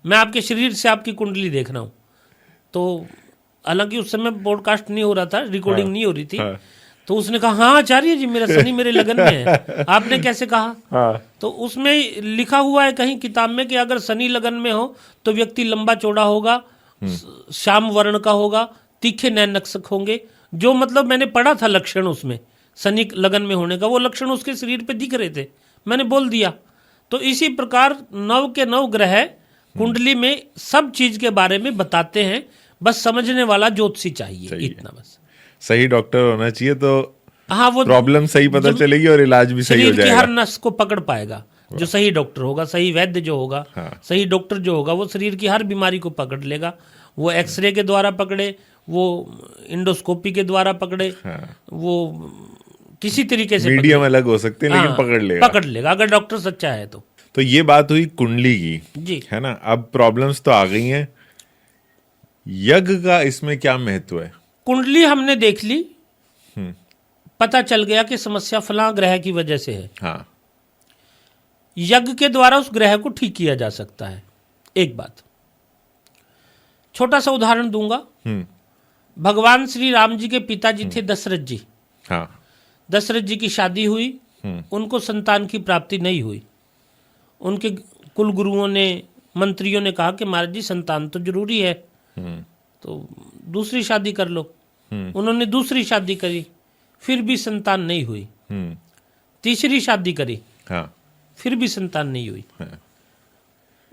Speaker 2: मैं आपके शरीर से आपकी कुंडली देख रहा हूँ। तो हालांकि उस समय पॉडकास्ट नहीं हो रहा था, रिकॉर्डिंग नहीं हो रही थी। तो उसने कहा हाँ आचार्य जी, मेरा शनि मेरे लगन में है। आपने कैसे कहा? तो उसमें लिखा हुआ है कहीं किताब में कि अगर शनि लगन में हो तो व्यक्ति लंबा चौड़ा होगा, श्याम वर्ण का होगा, तीखे नैन नक्शक होंगे। जो मतलब मैंने पढ़ा था लक्षण उसमें शनि लगन में होने का, वो लक्षण उसके शरीर पे दिख रहे थे, मैंने बोल दिया। तो इसी प्रकार 9 के 9 ग्रह कुंडली में सब चीज के बारे में बताते हैं, बस समझने वाला ज्योतिषी चाहिए, इतना बस।
Speaker 1: सही डॉक्टर होना चाहिए तो
Speaker 2: हाँ, वो
Speaker 1: प्रॉब्लम सही पता चलेगी और इलाज भी सही हो
Speaker 2: शरीर की
Speaker 1: जाएगा।
Speaker 2: हर नस को पकड़ पाएगा जो सही डॉक्टर होगा, सही वैद्य जो होगा, सही डॉक्टर जो होगा, वो शरीर की हर बीमारी को पकड़ लेगा। वो एक्सरे के द्वारा पकड़े, वो इंडोस्कोपी के द्वारा पकड़े, वो किसी तरीके से
Speaker 1: मीडियम अलग हो सकते हैं लेकिन
Speaker 2: पकड़ लेगा अगर डॉक्टर सच्चा है तो।
Speaker 1: ये बात हुई कुंडली की,
Speaker 2: जी
Speaker 1: है ना। अब प्रॉब्लम्स तो आ गई हैं, यज्ञ का इसमें क्या महत्व है?
Speaker 2: कुंडली हमने देख ली, पता चल गया कि समस्या फलां ग्रह की वजह से है।
Speaker 1: हाँ,
Speaker 2: यज्ञ के द्वारा उस ग्रह को ठीक किया जा सकता है। एक बात, छोटा सा उदाहरण दूंगा। भगवान श्री राम जी के पिताजी थे दशरथ जी।
Speaker 1: हाँ,
Speaker 2: दशरथ जी की शादी हुई, उनको संतान की प्राप्ति नहीं हुई। उनके कुल गुरुओं ने, मंत्रियों ने कहा कि महाराज जी संतान तो जरूरी है, तो दूसरी शादी कर लो। उन्होंने दूसरी शादी करी, फिर भी संतान नहीं हुई। तीसरी शादी करी,
Speaker 1: हाँ,
Speaker 2: फिर भी संतान नहीं हुई।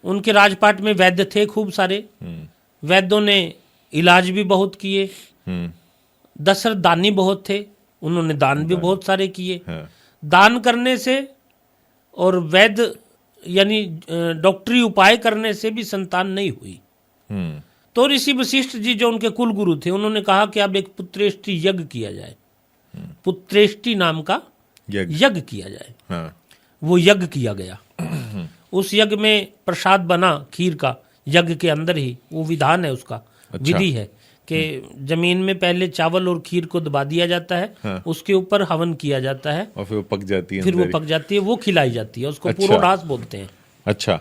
Speaker 2: उनके राजपाट में वैद्य थे खूब सारे, वैद्यों ने इलाज भी बहुत किए। दशरथ दानी बहुत थे, उन्होंने दान भी बहुत सारे किए। दान करने से और वैद्य यानी डॉक्टरी उपाय करने से भी संतान नहीं हुई। तो ऋषि वशिष्ठ जी जो उनके कुल गुरु थे, उन्होंने कहा कि अब एक पुत्रेष्टि यज्ञ किया जाए। पुत्रेष्टि नाम का यज्ञ किया जाए।
Speaker 1: हाँ,
Speaker 2: वो यज्ञ किया गया। उस यज्ञ में प्रसाद बना खीर का, यज्ञ के अंदर ही वो विधान है, उसका विधि है कि जमीन में पहले चावल और खीर को दबा दिया जाता है, उसके ऊपर हवन किया जाता है
Speaker 1: और फिर वो पक जाती है,
Speaker 2: फिर वो पक जाती है, वो खिलाई जाती है, उसको पुरोडास बोलते हैं।
Speaker 1: अच्छा,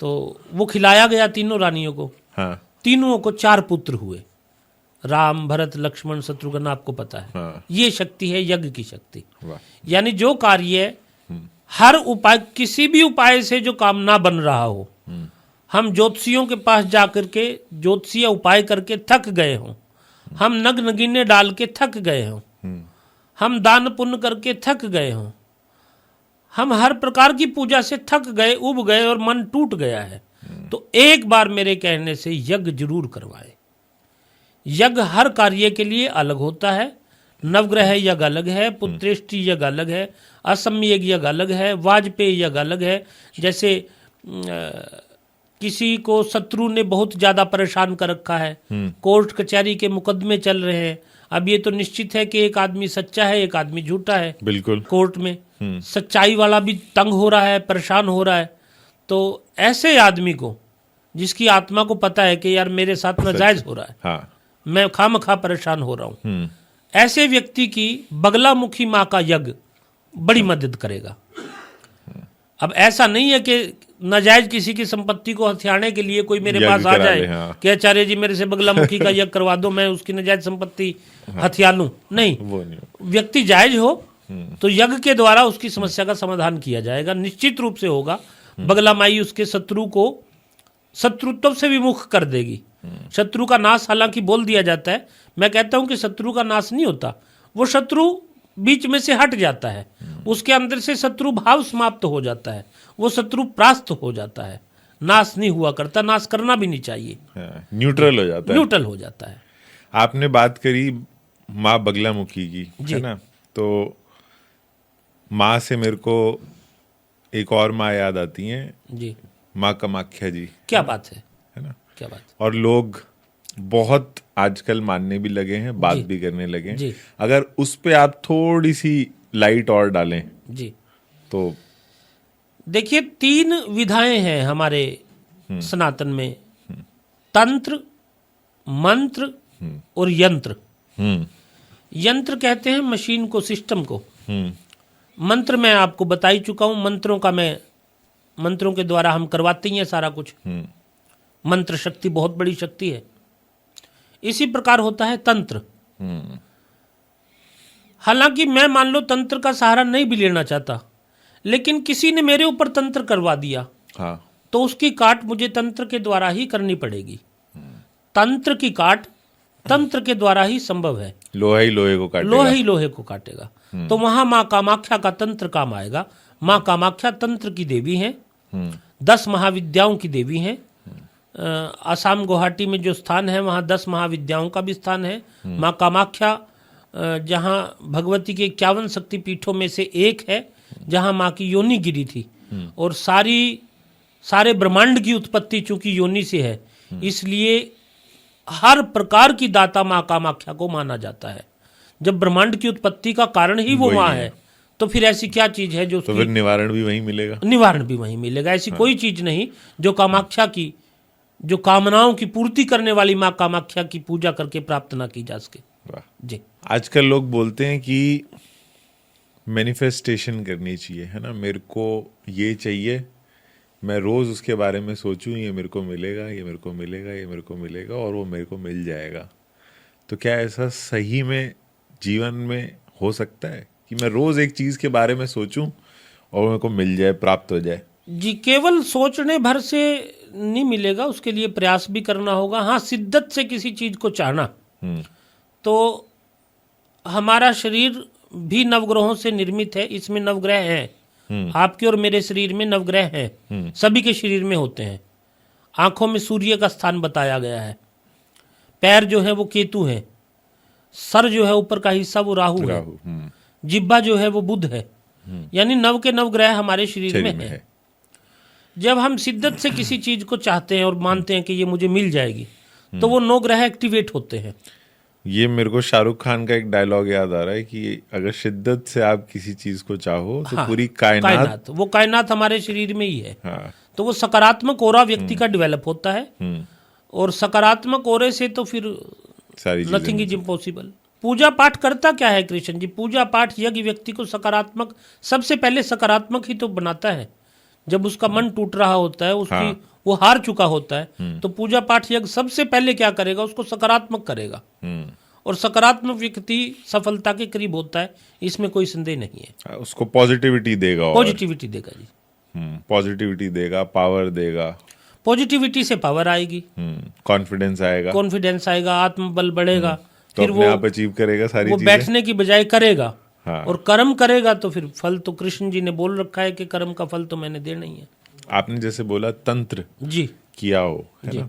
Speaker 2: तो वो खिलाया गया तीनों रानियों को।
Speaker 1: हाँ,
Speaker 2: तीनों को 4 पुत्र हुए, राम, भरत, लक्ष्मण, शत्रुघ्न, आपको पता है।
Speaker 1: हाँ,
Speaker 2: ये शक्ति है यज्ञ की शक्ति।
Speaker 1: वाह,
Speaker 2: यानी जो कार्य हर उपाय, किसी भी उपाय से जो काम ना बन रहा हो, हम ज्योतिषियों के पास जाकर के ज्योतिषीय उपाय करके थक गए हों, हम नग नगीने डाल के थक गए हों, हम दान पुण्य करके थक गए हों, हम हर प्रकार की पूजा से थक गए, उब गए और मन टूट गया है, तो एक बार मेरे कहने से यज्ञ जरूर करवाए। यज्ञ हर कार्य के लिए अलग होता है। नवग्रह यज्ञ अलग है, पुत्रेष्टि यज्ञ अलग है, असम्य यज्ञ अलग है, वाजपेयी यज्ञ अलग है। जैसे किसी को शत्रु ने बहुत ज्यादा परेशान कर रखा है, कोर्ट कचहरी के मुकदमे चल रहे हैं, अब ये तो निश्चित है कि एक आदमी सच्चा है, एक आदमी झूठा है।
Speaker 1: बिल्कुल,
Speaker 2: कोर्ट में सच्चाई वाला भी तंग हो रहा है, परेशान हो रहा है। तो ऐसे आदमी को, जिसकी आत्मा को पता है कि यार मेरे साथ नाजायज हो रहा है,
Speaker 1: हाँ,
Speaker 2: मैं खामखा परेशान हो रहा हूं, ऐसे व्यक्ति की बगलामुखी माँ का यज्ञ बड़ी मदद करेगा। अब ऐसा नहीं है कि नाजायज किसी की संपत्ति को हथियाने के लिए कोई मेरे पास आ जाए कि आचार्य जी मेरे से बगलामुखी का यज्ञ करवा दो, मैं उसकी नाजायज संपत्ति हथिया लूं। नहीं, व्यक्ति जायज हो तो यज्ञ के द्वारा उसकी समस्या का समाधान किया जाएगा, निश्चित रूप से होगा। बगला माई उसके शत्रु को शत्रुत्व से विमुख कर देगी। शत्रु का नाश हालांकि बोल दिया जाता है, मैं कहता हूं कि शत्रु का नाश नहीं होता, वो शत्रु बीच में से हट जाता है, उसके अंदर से शत्रु भाव समाप्त हो जाता है, वो शत्रु परास्त हो जाता है, नाश नहीं हुआ करता, नाश करना भी नहीं चाहिए,
Speaker 1: न्यूट्रल हो जाता है,
Speaker 2: न्यूट्रल हो जाता है।
Speaker 1: आपने बात करी माँ बगलामुखी की, है ना, तो माँ से मेरे को एक और माँ याद आती हैं
Speaker 2: जी,
Speaker 1: माँ कामाख्या जी।
Speaker 2: क्या बात है
Speaker 1: ना,
Speaker 2: क्या बात।
Speaker 1: और लोग बहुत आजकल मानने भी लगे हैं, बात भी करने लगे हैं। अगर उस पे आप थोड़ी सी लाइट और डालें
Speaker 2: जी।
Speaker 1: तो
Speaker 2: देखिए 3 विधाएं हैं हमारे सनातन में, तंत्र, मंत्र और यंत्र। यंत्र कहते हैं मशीन को, सिस्टम को। मंत्र मैं आपको बता ही चुका हूं, मंत्रों के द्वारा हम करवाते ही हैं सारा कुछ। मंत्र शक्ति बहुत बड़ी शक्ति है। इसी प्रकार होता है तंत्र। हालांकि मैं मान लो तंत्र का सहारा नहीं भी लेना चाहता, लेकिन किसी ने मेरे ऊपर तंत्र करवा दिया,
Speaker 1: हाँ,
Speaker 2: तो उसकी काट मुझे तंत्र के द्वारा ही करनी पड़ेगी। तंत्र की काट तंत्र के द्वारा ही संभव है।
Speaker 1: लोहा ही लोहे को काटेगा।
Speaker 2: लोहा ही लोहे को काटेगा। तो वहां माँ कामाख्या का तंत्र काम आएगा। माँ कामाख्या तंत्र की देवी हैं, 10 महाविद्याओं की देवी हैं। असम गुवाहाटी में जो स्थान है वहाँ 10 महाविद्याओं का भी स्थान है। माँ कामाख्या जहाँ भगवती के 51 शक्तिपीठों में से एक है, जहाँ माँ की योनि गिरी थी। और सारे ब्रह्मांड की उत्पत्ति चूंकि योनि से है, इसलिए हर प्रकार की दाता माँ कामाख्या को माना जाता है। जब ब्रह्मांड की उत्पत्ति का कारण ही वो माँ है, तो फिर ऐसी क्या चीज है जो
Speaker 1: तो फिर निवारण भी वहीं मिलेगा।
Speaker 2: निवारण भी वहीं मिलेगा। ऐसी कोई चीज नहीं जो कामाख्या की, जो कामनाओं की पूर्ति करने वाली माँ कामाख्या की पूजा करके प्राप्त ना की जा सके।
Speaker 1: वाह।
Speaker 2: जी,
Speaker 1: आजकल लोग बोलते हैं कि मैनिफेस्टेशन करनी चाहिए, है ना, मेरे को ये चाहिए, मैं रोज उसके बारे में सोचूं, ये मेरे को मिलेगा, ये मेरे को मिलेगा, ये मेरे को मिलेगा, और वो मेरे को मिल जाएगा। तो क्या ऐसा सही में जीवन में हो सकता है कि मैं रोज एक चीज के बारे में सोचूं और मेरे को मिल जाए, प्राप्त हो जाए?
Speaker 2: जी, केवल सोचने भर से नहीं मिलेगा, उसके लिए प्रयास भी करना होगा। हाँ, शिद्दत से किसी चीज को चाहना। तो हमारा शरीर भी नवग्रहों से निर्मित है, इसमें नवग्रह हैं। आपके और मेरे शरीर में नवग्रह हैं, सभी के शरीर में होते हैं। आंखों में सूर्य का स्थान बताया गया है, पैर जो है वो केतु है, सर जो है ऊपर का हिस्सा वो राहु है, जिब्बा जो है वो बुध है। यानी नव के नवग्रह हमारे शरीर में है। जब हम शिद्दत से किसी चीज को चाहते हैं और मानते हैं कि ये मुझे मिल जाएगी, तो वो 9 ग्रह एक्टिवेट होते हैं।
Speaker 1: ये मेरे को शाहरुख खान का एक डायलॉग याद आ रहा है कि अगर शिद्दत से आप किसी चीज को चाहो तो पूरी कायनात,
Speaker 2: वो कायनात हमारे शरीर में ही है।
Speaker 1: हाँ।
Speaker 2: तो वो सकारात्मक ओरा व्यक्ति का डेवलप होता है, और सकारात्मक ओरे से तो फिर
Speaker 1: सारी
Speaker 2: नथिंग इज इम्पॉसिबल। पूजा पाठ करता क्या है कृष्ण जी? पूजा पाठ यज्ञ व्यक्ति को सकारात्मक, सबसे पहले सकारात्मक ही तो बनाता है। जब उसका मन टूट रहा होता है, उसकी वो हार चुका होता है, तो पूजा पाठ यज्ञ सबसे पहले क्या करेगा? उसको सकारात्मक करेगा। और सकारात्मक व्यक्ति सफलता के करीब होता है, इसमें कोई संदेह नहीं है।
Speaker 1: उसको पॉजिटिविटी देगा,
Speaker 2: पॉजिटिविटी देगा जी,
Speaker 1: पॉजिटिविटी देगा, पावर देगा।
Speaker 2: पॉजिटिविटी से पावर आएगी,
Speaker 1: कॉन्फिडेंस आएगा,
Speaker 2: कॉन्फिडेंस आएगा, आत्मबल बढ़ेगा।
Speaker 1: तो
Speaker 2: फिर
Speaker 1: अपने आप अचीव करेगा सारी
Speaker 2: वो
Speaker 1: चीजें।
Speaker 2: बैठने की बजाय करेगा।
Speaker 1: हाँ।
Speaker 2: और कर्म करेगा तो फिर फल तो कृष्ण जी ने बोल रखा है कि कर्म का फल तो मैंने देना ही है।
Speaker 1: आपने जैसे बोला तंत्र
Speaker 2: जी
Speaker 1: किया हो, है ना,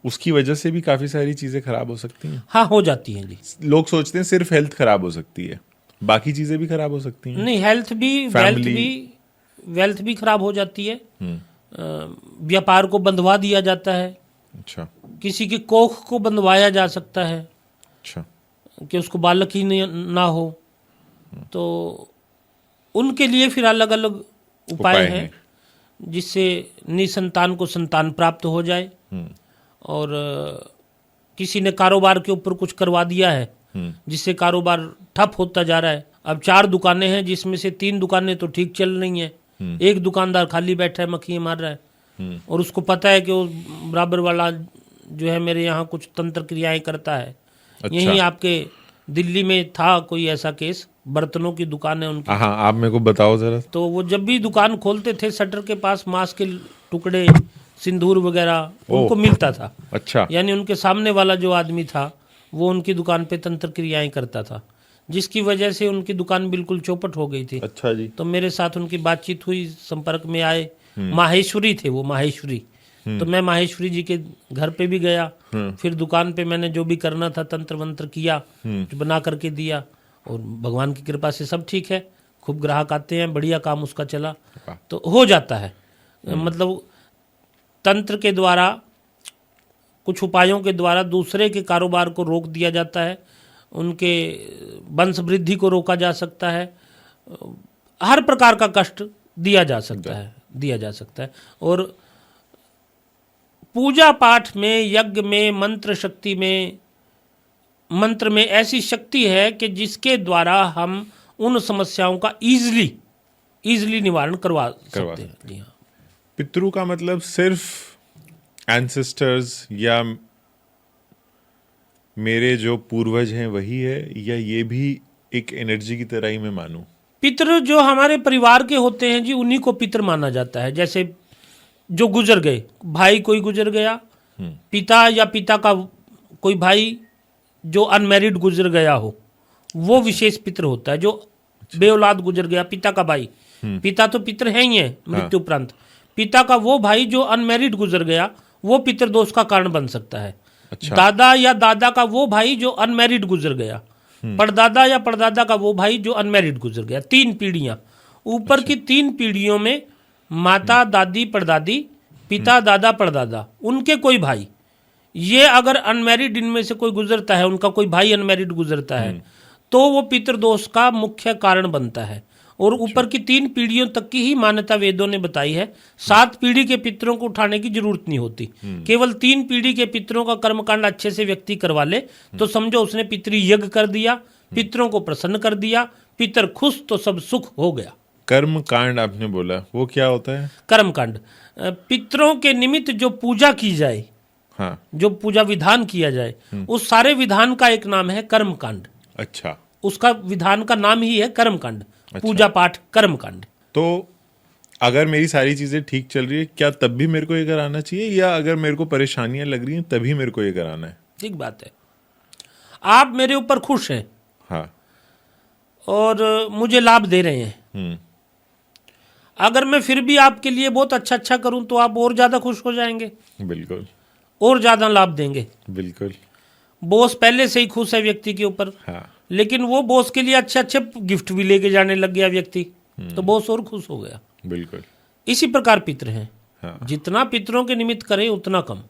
Speaker 1: उसकी वजह से भी काफी सारी चीजें खराब हो सकती हैं।
Speaker 2: हाँ, हो जाती हैं जी।
Speaker 1: लोग सोचते हैं सिर्फ हेल्थ खराब हो सकती है, बाकी चीजें भी खराब हो सकती हैं।
Speaker 2: नहीं, हेल्थ भी, वेल्थ भी खराब हो जाती है। व्यापार को बंधवा दिया जाता है।
Speaker 1: अच्छा।
Speaker 2: किसी की कोख को बंधवाया जा सकता है,
Speaker 1: अच्छा,
Speaker 2: कि उसको बालक ही ना हो। तो उनके लिए फिर अलग अलग उपाय हैं, जिससे निसंतान को संतान प्राप्त हो जाए। और किसी ने कारोबार के ऊपर कुछ करवा दिया है, जिससे कारोबार ठप होता जा रहा है। अब 4 दुकानें हैं, जिसमें से 3 दुकानें तो ठीक चल रही हैं, एक दुकानदार खाली बैठा है, मक्खियाँ मार रहा है, और उसको पता है कि वो बराबर वाला जो है मेरे यहाँ कुछ तंत्र क्रियाएं करता है।
Speaker 1: अच्छा।
Speaker 2: यहीं आपके दिल्ली में था कोई ऐसा केस, बर्तनों की दुकान है उनकी।
Speaker 1: हाँ, आप मेरे को बताओ जरा।
Speaker 2: तो वो जब भी दुकान खोलते थे, शटर के पास मांस के टुकड़े, सिंदूर वगैरह उनको मिलता था।
Speaker 1: अच्छा।
Speaker 2: यानी उनके सामने वाला जो आदमी था वो उनकी दुकान पे तंत्र क्रियाएं करता था, जिसकी वजह से उनकी दुकान बिल्कुल चौपट हो गई थी।
Speaker 1: अच्छा जी।
Speaker 2: तो मेरे साथ उनकी बातचीत हुई, संपर्क में आए। माहेश्वरी थे वो, माहेश्वरी। तो मैं माहेश्वरी जी के घर पे भी गया, फिर दुकान पे मैंने जो भी करना था तंत्र मंत्र किया, बना करके दिया, और भगवान की कृपा से सब ठीक है। खूब ग्राहक आते हैं, बढ़िया काम उसका चला, तो हो जाता है। मतलब तंत्र के द्वारा, कुछ उपायों के द्वारा दूसरे के कारोबार को रोक दिया जाता है, उनके वंश वृद्धि को रोका जा सकता है, हर प्रकार का कष्ट दिया जा सकता है। और पूजा पाठ में, यज्ञ में, मंत्र शक्ति में, मंत्र में ऐसी शक्ति है कि जिसके द्वारा हम उन समस्याओं का इजीली निवारण करवा सकते हैं। जी हाँ।
Speaker 1: पितृ का मतलब सिर्फ एंसेस्टर्स या मेरे जो पूर्वज हैं वही है, या ये भी एक एनर्जी की तरह ही मैं मानूं?
Speaker 2: पितृ जो हमारे परिवार के होते हैं जी, उन्हीं को पितृ माना जाता है। जैसे जो गुजर गए, भाई कोई गुजर गया, पिता या पिता का कोई भाई जो अनमैरिड गुजर गया हो, वो विशेष पितृ होता है। जो बेऔलाद गुजर गया, पिता का भाई, पिता तो पितृ है ही है मृत्यु उपरांत, पिता का वो भाई जो अनमैरिड गुजर गया, वो पितृदोष का कारण बन सकता है।
Speaker 1: अच्छा।
Speaker 2: दादा या दादा का वो भाई जो अनमैरिड गुजर गया, परदादा या परदादा का वो भाई जो अनमैरिड गुजर गया। 3 पीढ़ियां, ऊपर की 3 पीढ़ियों में माता, दादी, परदादी, पिता, दादा, परदादा, उनके कोई भाई, ये अगर अनमैरिड इनमें से कोई गुजरता है, उनका कोई भाई अनमैरिड गुजरता है, तो वो पितृदोष का मुख्य कारण बनता है। और ऊपर की 3 पीढ़ियों तक की ही मान्यता वेदों ने बताई है। 7 पीढ़ी के पितरों को उठाने की जरूरत नहीं होती। केवल 3 पीढ़ी के पितरों का कर्मकांड अच्छे से व्यक्ति करवा ले तो समझो उसने पितृयज्ञ कर दिया, पितरों को प्रसन्न कर दिया, पितर खुश तो सब सुख हो गया।
Speaker 1: कर्मकांड आपने बोला, वो क्या होता है?
Speaker 2: कर्मकांड पितरों के निमित्त जो पूजा की जाए,
Speaker 1: हाँ,
Speaker 2: जो पूजा विधान किया जाए, उस सारे विधान का एक नाम है कर्मकांड।
Speaker 1: अच्छा।
Speaker 2: उसका विधान का नाम ही है कर्मकांड। अच्छा। पूजा पाठ कर्मकांड।
Speaker 1: तो अगर मेरी सारी चीजें ठीक चल रही है, क्या तब भी मेरे को ये कराना चाहिए, या अगर मेरे को परेशानियां लग रही हैं तभी मेरे को ये कराना है?
Speaker 2: ठीक बात है। आप मेरे ऊपर खुश हैं,
Speaker 1: हाँ,
Speaker 2: और मुझे लाभ दे रहे हैं। अगर मैं फिर भी आपके लिए बहुत अच्छा अच्छा करूं तो आप और ज्यादा खुश हो जाएंगे।
Speaker 1: बिल्कुल।
Speaker 2: और ज्यादा लाभ देंगे।
Speaker 1: बिल्कुल।
Speaker 2: बॉस पहले से ही खुश है व्यक्ति के ऊपर,
Speaker 1: हाँ,
Speaker 2: लेकिन वो बॉस के लिए अच्छे अच्छे गिफ्ट भी लेके जाने लग गया व्यक्ति, तो बॉस और खुश हो गया।
Speaker 1: बिल्कुल।
Speaker 2: इसी प्रकार पितृ हैं।
Speaker 1: हाँ।
Speaker 2: जितना पितरों के निमित्त करें उतना कम।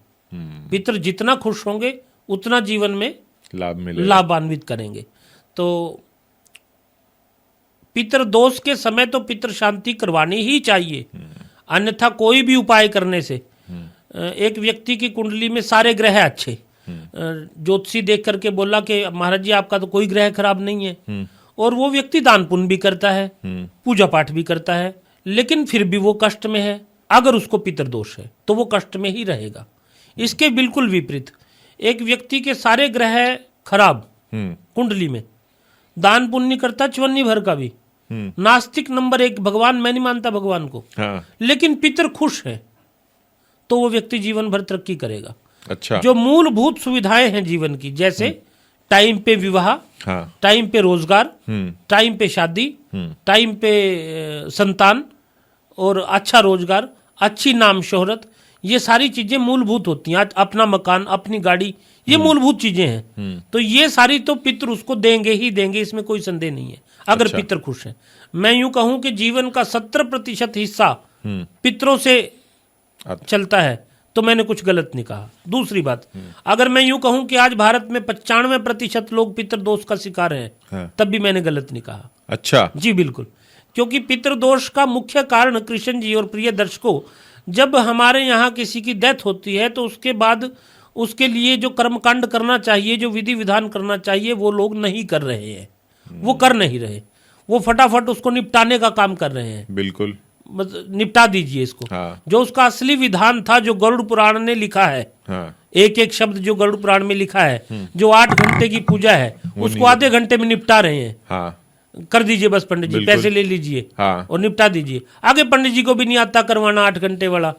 Speaker 2: पितृ जितना खुश होंगे उतना जीवन में
Speaker 1: लाभ मिलेगा,
Speaker 2: लाभान्वित करेंगे। तो पितृ दोष के समय तो पितृ शांति करवानी ही चाहिए, अन्यथा कोई भी उपाय करने से। एक व्यक्ति की कुंडली में सारे ग्रह अच्छे, ज्योतिषी देख करके बोला कि महाराज जी आपका तो कोई ग्रह खराब नहीं है, और वो व्यक्ति दान पुण्य भी करता है, पूजा पाठ भी करता है, लेकिन फिर भी वो कष्ट में है। अगर उसको पितृदोष है तो वो कष्ट में ही रहेगा। इसके बिल्कुल विपरीत, एक व्यक्ति के सारे ग्रह खराब कुंडली में, दान पुण्य करता चवन्नी भर का भी, नास्तिक नंबर 1, भगवान मैं नहीं मानता भगवान को,
Speaker 1: हाँ,
Speaker 2: लेकिन पितृ खुश है, तो वो व्यक्ति जीवन भर तरक्की करेगा।
Speaker 1: अच्छा।
Speaker 2: जो मूलभूत सुविधाएं हैं जीवन की, जैसे टाइम पे विवाह,
Speaker 1: हाँ,
Speaker 2: टाइम पे रोजगार, टाइम पे शादी, टाइम पे संतान, और अच्छा रोजगार, अच्छी नाम शोहरत, ये सारी चीजें मूलभूत होती हैं। आज अपना मकान, अपनी गाड़ी, ये मूलभूत चीजें हैं। तो ये सारी तो पितृ उसको देंगे ही देंगे, इसमें कोई संदेह नहीं है, अगर
Speaker 1: अच्छा।
Speaker 2: पितृ खुश है। मैं यूं कहूं कि जीवन का 70% हिस्सा पितरों से चलता है, तो मैंने कुछ गलत नहीं कहा। दूसरी बात, अगर मैं यूं कहूं कि आज भारत में 95% लोग पितृदोष का शिकार हैं,
Speaker 1: हाँ,
Speaker 2: तब भी मैंने गलत नहीं कहा।
Speaker 1: अच्छा।
Speaker 2: जी बिल्कुल, क्योंकि पितृदोष का मुख्य कारण, कृष्ण जी और प्रिय दर्शकों, जब हमारे यहाँ किसी की डेथ होती है तो उसके बाद उसके लिए जो कर्मकांड करना चाहिए, जो विधि विधान करना चाहिए, वो लोग नहीं कर रहे हैं, वो कर नहीं रहे, वो फटाफट उसको निपटाने का काम कर रहे हैं।
Speaker 1: बिल्कुल,
Speaker 2: निपटा दीजिए इसको।
Speaker 1: हाँ,
Speaker 2: जो उसका असली विधान था, जो गरुड़ पुराण ने लिखा है,
Speaker 1: हाँ,
Speaker 2: एक एक शब्द जो गरुड़ पुराण में लिखा है, जो 8 घंटे की पूजा है, उसको आधे घंटे में निपटा रहे हैं।
Speaker 1: हाँ,
Speaker 2: कर दीजिए बस पंडित जी,
Speaker 1: बिल्कुल।
Speaker 2: पैसे ले लीजिए,
Speaker 1: हाँ,
Speaker 2: और निपटा दीजिए। आगे पंडित जी को भी नहीं आता करवाना 8 घंटे वाला,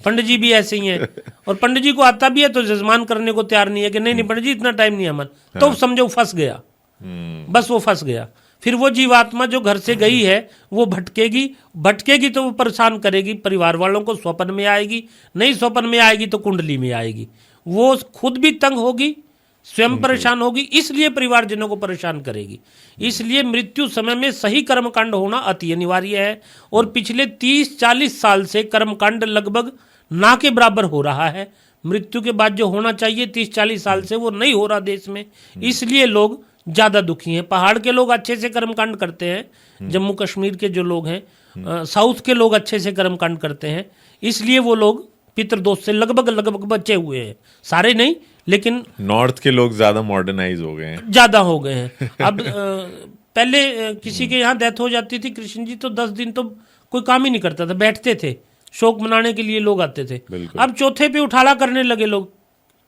Speaker 2: पंडित जी भी ऐसे ही हैं। और पंडित जी को आता भी है तो जजमान करने को तैयार नहीं है कि नहीं नहीं पंडित जी इतना टाइम नहीं है हमारा, तो समझो फंस गया, बस वो फंस गया। फिर वो जीवात्मा जो घर से गई है वो भटकेगी, भटकेगी तो वो परेशान करेगी परिवार वालों को, स्वप्न में आएगी, नहीं स्वप्न में आएगी तो कुंडली में आएगी, वो खुद भी तंग होगी, स्वयं परेशान होगी, इसलिए परिवारजनों को परेशान करेगी। इसलिए मृत्यु समय में सही कर्मकांड होना अति अनिवार्य है। और पिछले 30-40 साल से कर्मकांड लगभग ना के बराबर हो रहा है। मृत्यु के बाद जो होना चाहिए 30-40 साल से वो नहीं हो रहा देश में, इसलिए लोग ज्यादा दुखी हैं। पहाड़ के लोग अच्छे से कर्मकांड करते हैं, जम्मू कश्मीर के जो लोग हैं, साउथ के लोग अच्छे से कर्मकांड करते हैं, इसलिए वो लोग पितृदोष से लगभग बचे हुए हैं। सारे नहीं, लेकिन
Speaker 1: नॉर्थ के लोग ज्यादा मॉडर्नाइज हो गए हैं,
Speaker 2: ज्यादा हो गए हैं। अब पहले किसी के यहाँ डेथ हो जाती थी कृष्ण जी, तो 10 दिन तो कोई काम ही नहीं करता था, बैठते थे, शोक मनाने के लिए लोग आते थे।
Speaker 1: बिल्कुल।
Speaker 2: अब चौथे पे उठाला करने लगे लोग,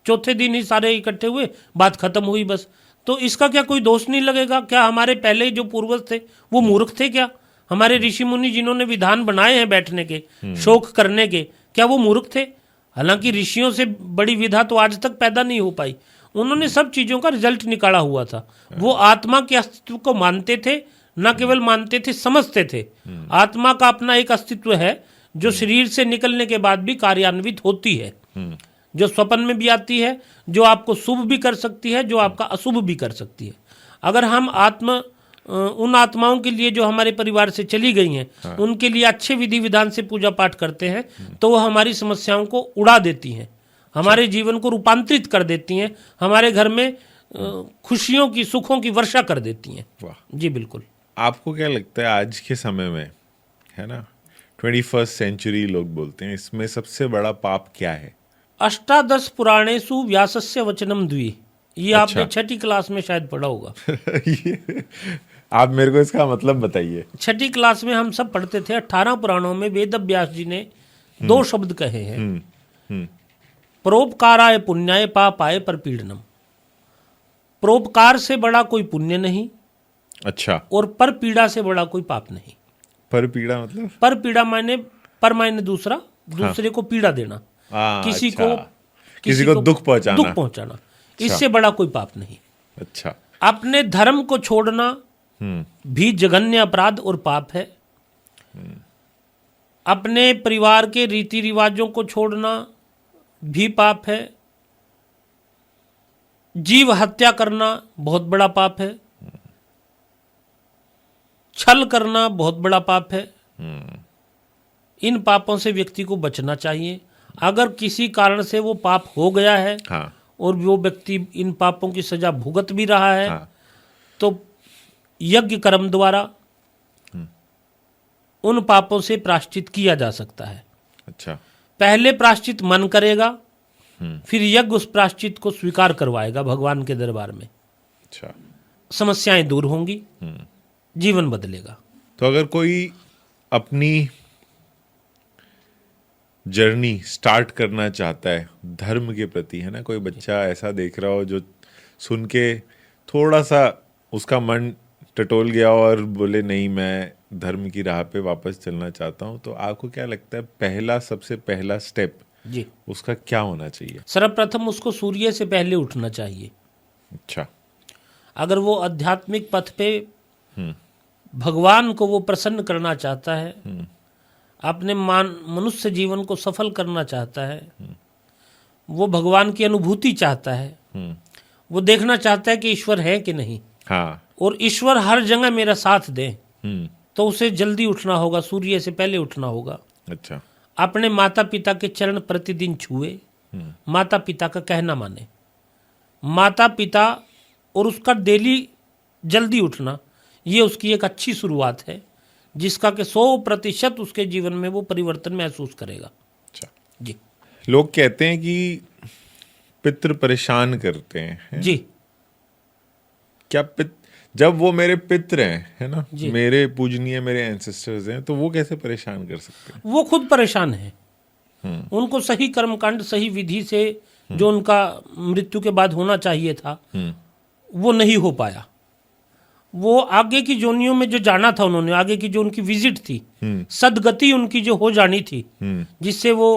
Speaker 2: चौथे दिन ही सारे इकट्ठे हुए, बात खत्म हुई बस। तो इसका क्या कोई दोष नहीं लगेगा? क्या हमारे पहले जो पूर्वज थे वो मूर्ख थे क्या? हमारे ऋषि मुनि जिन्होंने विधान बनाए हैं बैठने के, शोक करने के, क्या वो मूर्ख थे? हालांकि ऋषियों से बड़ी विधा तो आज तक पैदा नहीं हो पाई। उन्होंने सब चीजों का रिजल्ट निकाला हुआ था। वो आत्मा के अस्तित्व को मानते थे, न केवल मानते थे, समझते थे। आत्मा का अपना एक अस्तित्व है जो शरीर से निकलने के बाद भी कार्यान्वित होती है, जो स्वप्न में भी आती है, जो आपको शुभ भी कर सकती है, जो आपका अशुभ भी कर सकती है। अगर हम उन आत्माओं के लिए जो हमारे परिवार से चली गई हैं, उनके लिए अच्छे विधि विधान से पूजा पाठ करते हैं तो वो हमारी समस्याओं को उड़ा देती हैं, हमारे जीवन को रूपांतरित कर देती हैं, हमारे घर में खुशियों की, सुखों की वर्षा कर देती हैं।
Speaker 1: वाह।
Speaker 2: जी बिल्कुल।
Speaker 1: आपको क्या लगता है आज के समय में, है ना, 21st सेंचुरी लोग बोलते हैं, इसमें सबसे बड़ा पाप क्या है?
Speaker 2: अष्टादश पुराणेषु व्यासस्य वचनम द्वि, ये आपने छठी क्लास में शायद पढ़ा होगा।
Speaker 1: आप मेरे को इसका मतलब बताइए।
Speaker 2: छठी क्लास में हम सब पढ़ते थे। 18 पुराणों में वेद व्यास जी ने 2 शब्द कहे हैं, परोपकाराय पुण्याय पापाय परपीड़नम। परोपकार से बड़ा कोई पुण्य नहीं,
Speaker 1: अच्छा,
Speaker 2: और पर पीड़ा से बड़ा कोई पाप नहीं।
Speaker 1: पर पीड़ा मतलब?
Speaker 2: पर पीड़ा मायने, पर मायने दूसरा, दूसरे को पीड़ा देना, किसी को
Speaker 1: दुख पहुंचाना,
Speaker 2: इससे बड़ा कोई पाप नहीं।
Speaker 1: अच्छा।
Speaker 2: अपने धर्म को छोड़ना भी जघन्य अपराध और पाप है। अपने परिवार के रीति रिवाजों को छोड़ना भी पाप है। जीव हत्या करना बहुत बड़ा पाप है। छल करना बहुत बड़ा पाप है। इन पापों से व्यक्ति को बचना चाहिए। अगर किसी कारण से वो पाप हो गया है,
Speaker 1: हाँ,
Speaker 2: और वो व्यक्ति इन पापों की सजा भुगत भी रहा है,
Speaker 1: हाँ,
Speaker 2: तो यज्ञ कर्म द्वारा उन पापों से प्रायश्चित किया जा सकता है।
Speaker 1: अच्छा।
Speaker 2: पहले प्रायश्चित मन करेगा, फिर यज्ञ उस प्रायश्चित को स्वीकार करवाएगा भगवान के दरबार में।
Speaker 1: अच्छा।
Speaker 2: समस्याएं दूर होंगी, जीवन बदलेगा।
Speaker 1: तो अगर कोई अपनी जर्नी स्टार्ट करना चाहता है धर्म के प्रति, है ना, कोई बच्चा ऐसा देख रहा हो जो सुन के थोड़ा सा उसका मन टटोल गया और बोले नहीं मैं धर्म की राह पे वापस चलना चाहता हूँ, तो आपको क्या लगता है सबसे पहला स्टेप
Speaker 2: जी
Speaker 1: उसका क्या होना चाहिए?
Speaker 2: सर्वप्रथम उसको सूर्य से पहले उठना चाहिए।
Speaker 1: अच्छा।
Speaker 2: अगर वो आध्यात्मिक पथ पे भगवान को वो प्रसन्न करना चाहता है, अपने मनुष्य जीवन को सफल करना चाहता है, वो भगवान की अनुभूति चाहता है, वो देखना चाहता है कि ईश्वर है कि नहीं,
Speaker 1: हाँ,
Speaker 2: और ईश्वर हर जगह मेरा साथ दे, तो उसे जल्दी उठना होगा, सूर्य से पहले उठना होगा।
Speaker 1: अच्छा।
Speaker 2: अपने माता पिता के चरण प्रतिदिन छुए, माता पिता का कहना माने, माता पिता और उसका डेली जल्दी उठना, ये उसकी एक अच्छी शुरुआत है, जिसका कि 100% उसके जीवन में वो परिवर्तन महसूस करेगा।
Speaker 1: अच्छा
Speaker 2: जी।
Speaker 1: लोग कहते हैं कि पितृ परेशान करते हैं
Speaker 2: जी।
Speaker 1: क्या जब वो मेरे पितृ हैं, है ना,
Speaker 2: जी।
Speaker 1: मेरे पूजनीय, मेरे एंसेस्टर्स हैं, तो वो कैसे परेशान कर सकते हैं?
Speaker 2: वो खुद परेशान है। उनको सही कर्मकांड, सही विधि से जो उनका मृत्यु के बाद होना चाहिए था, वो नहीं हो पाया। वो आगे की जोनियों में जो जाना था उन्होंने, आगे की जो उनकी विजिट थी, सदगति उनकी जो हो जानी थी, जिससे वो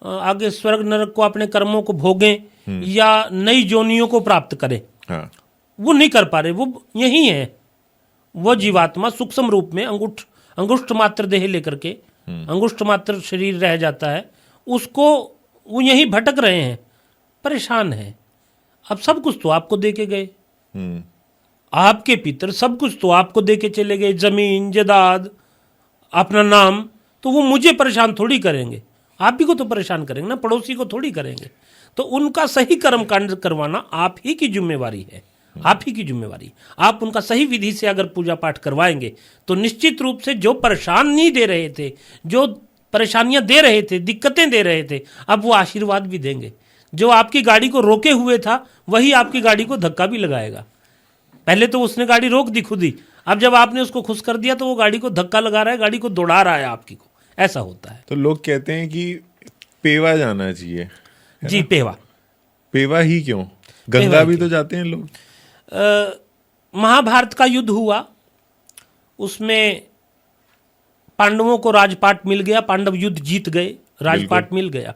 Speaker 2: आगे स्वर्ग नरक को, अपने कर्मों को भोगें या नई जोनियों को प्राप्त करें,
Speaker 1: हाँ,
Speaker 2: वो नहीं कर पा रहे। वो यही है, वो जीवात्मा सूक्ष्म रूप में अंगुष्ठ मात्र देह लेकर के, अंगुष्ठ मात्र शरीर रह जाता है, उसको वो यही भटक रहे हैं, परेशान हैं। अब सब कुछ तो आपको दे के गए, आपके पितर सब कुछ तो आपको दे के चले गए, जमीन जायदाद, अपना नाम, तो वो मुझे परेशान थोड़ी करेंगे, आप भी को तो परेशान करेंगे ना, पड़ोसी को थोड़ी करेंगे। तो उनका सही कर्म कांड करवाना आप ही की जिम्मेवारी है, आप ही की जिम्मेवारी। आप उनका सही विधि से अगर पूजा पाठ करवाएंगे तो निश्चित रूप से जो परेशान नहीं दे रहे थे, जो परेशानियां दे रहे थे, दिक्कतें दे रहे थे, अब वो आशीर्वाद भी देंगे। जो आपकी गाड़ी को रोके हुए था, वही आपकी गाड़ी को धक्का भी लगाएगा। पहले तो उसने गाड़ी रोक दी खुद ही, अब जब आपने उसको खुश कर दिया तो वो गाड़ी को धक्का लगा रहा है, गाड़ी को दौड़ा रहा है आपकी को, ऐसा होता है।
Speaker 1: तो लोग कहते हैं कि पेवा जाना चाहिए।
Speaker 2: जी, पेवा।
Speaker 1: पेवा ही क्यों? गंगा भी तो जाते हैं लोग।
Speaker 2: महाभारत का युद्ध हुआ, उसमें पांडवों को राजपाट मिल गया, पांडव युद्ध जीत गए, राजपाट मिल गया।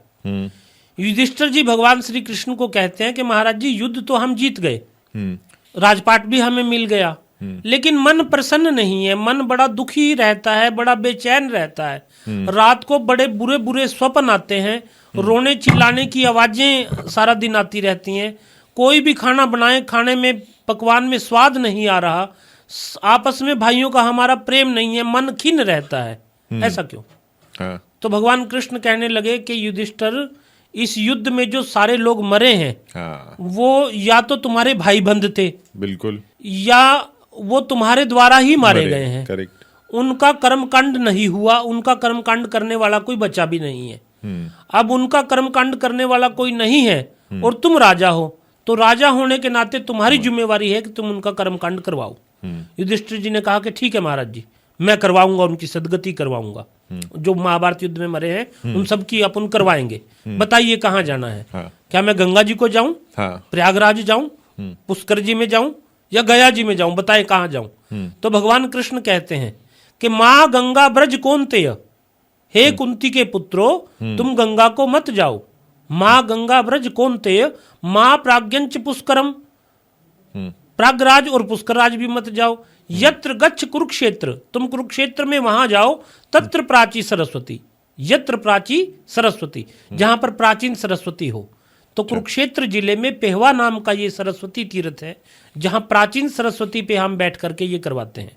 Speaker 2: युधिष्ठिर जी भगवान श्री कृष्ण को कहते हैं कि महाराज जी युद्ध तो हम जीत गए, राजपाट भी हमें मिल गया, लेकिन मन प्रसन्न नहीं है, मन बड़ा दुखी रहता है, बड़ा बेचैन रहता है। रात को बड़े बुरे बुरे स्वप्न आते हैं, रोने चिल्लाने की आवाजें सारा दिन आती रहती हैं, कोई भी खाना बनाए खाने में पकवान में स्वाद नहीं आ रहा, आपस में भाइयों का हमारा प्रेम नहीं है, मन खिन्न रहता है। ऐसा क्यों?
Speaker 1: हाँ।
Speaker 2: तो भगवान कृष्ण कहने लगे कि युधिष्ठिर, इस युद्ध में जो सारे लोग मरे हैं,
Speaker 1: हाँ।
Speaker 2: वो या तो तुम्हारे भाई बंध थे,
Speaker 1: बिल्कुल,
Speaker 2: या वो तुम्हारे द्वारा ही मारे गए हैं।
Speaker 1: करेक्ट।
Speaker 2: उनका कर्मकांड नहीं हुआ, उनका कर्मकांड करने वाला कोई बचा भी नहीं है। अब उनका कर्मकांड करने वाला कोई नहीं है और तुम राजा हो, तो राजा होने के नाते तुम्हारी जिम्मेवारी है कि तुम उनका कर्मकांड करवाओ। युधिष्ठिर जी ने कहा कि ठीक है महाराज जी, मैं करवाऊंगा, उनकी सदगति करवाऊंगा। जो महाभारत युद्ध में मरे हैं उन सब की अपन करवाएंगे। बताइए कहाँ जाना है?
Speaker 1: हाँ।
Speaker 2: क्या मैं गंगा जी को जाऊं,
Speaker 1: हाँ।
Speaker 2: प्रयागराज जाऊं, पुष्कर जी में जाऊं, या गया जी में जाऊं? बताए कहाँ जाऊं? तो भगवान कृष्ण कहते हैं कि माँ गंगा ब्रज कौन्तेय, हे कुंती के पुत्रो, तुम गंगा को मत जाओ। माँ गंगा ब्रज कौन्तेय, माँ प्राज्ञंच पुष्करम, प्रयागराज और पुष्करराज भी मत जाओ। यत्र गच्छ कुरुक्षेत्र, तुम कुरुक्षेत्र में वहां जाओ, तत्र प्राची सरस्वती, यत्र प्राची सरस्वती, जहां पर प्राचीन सरस्वती हो। तो कुरुक्षेत्र जिले में पेहवा नाम का ये सरस्वती तीर्थ है, जहां प्राचीन सरस्वती पे हम बैठ करके ये करवाते हैं।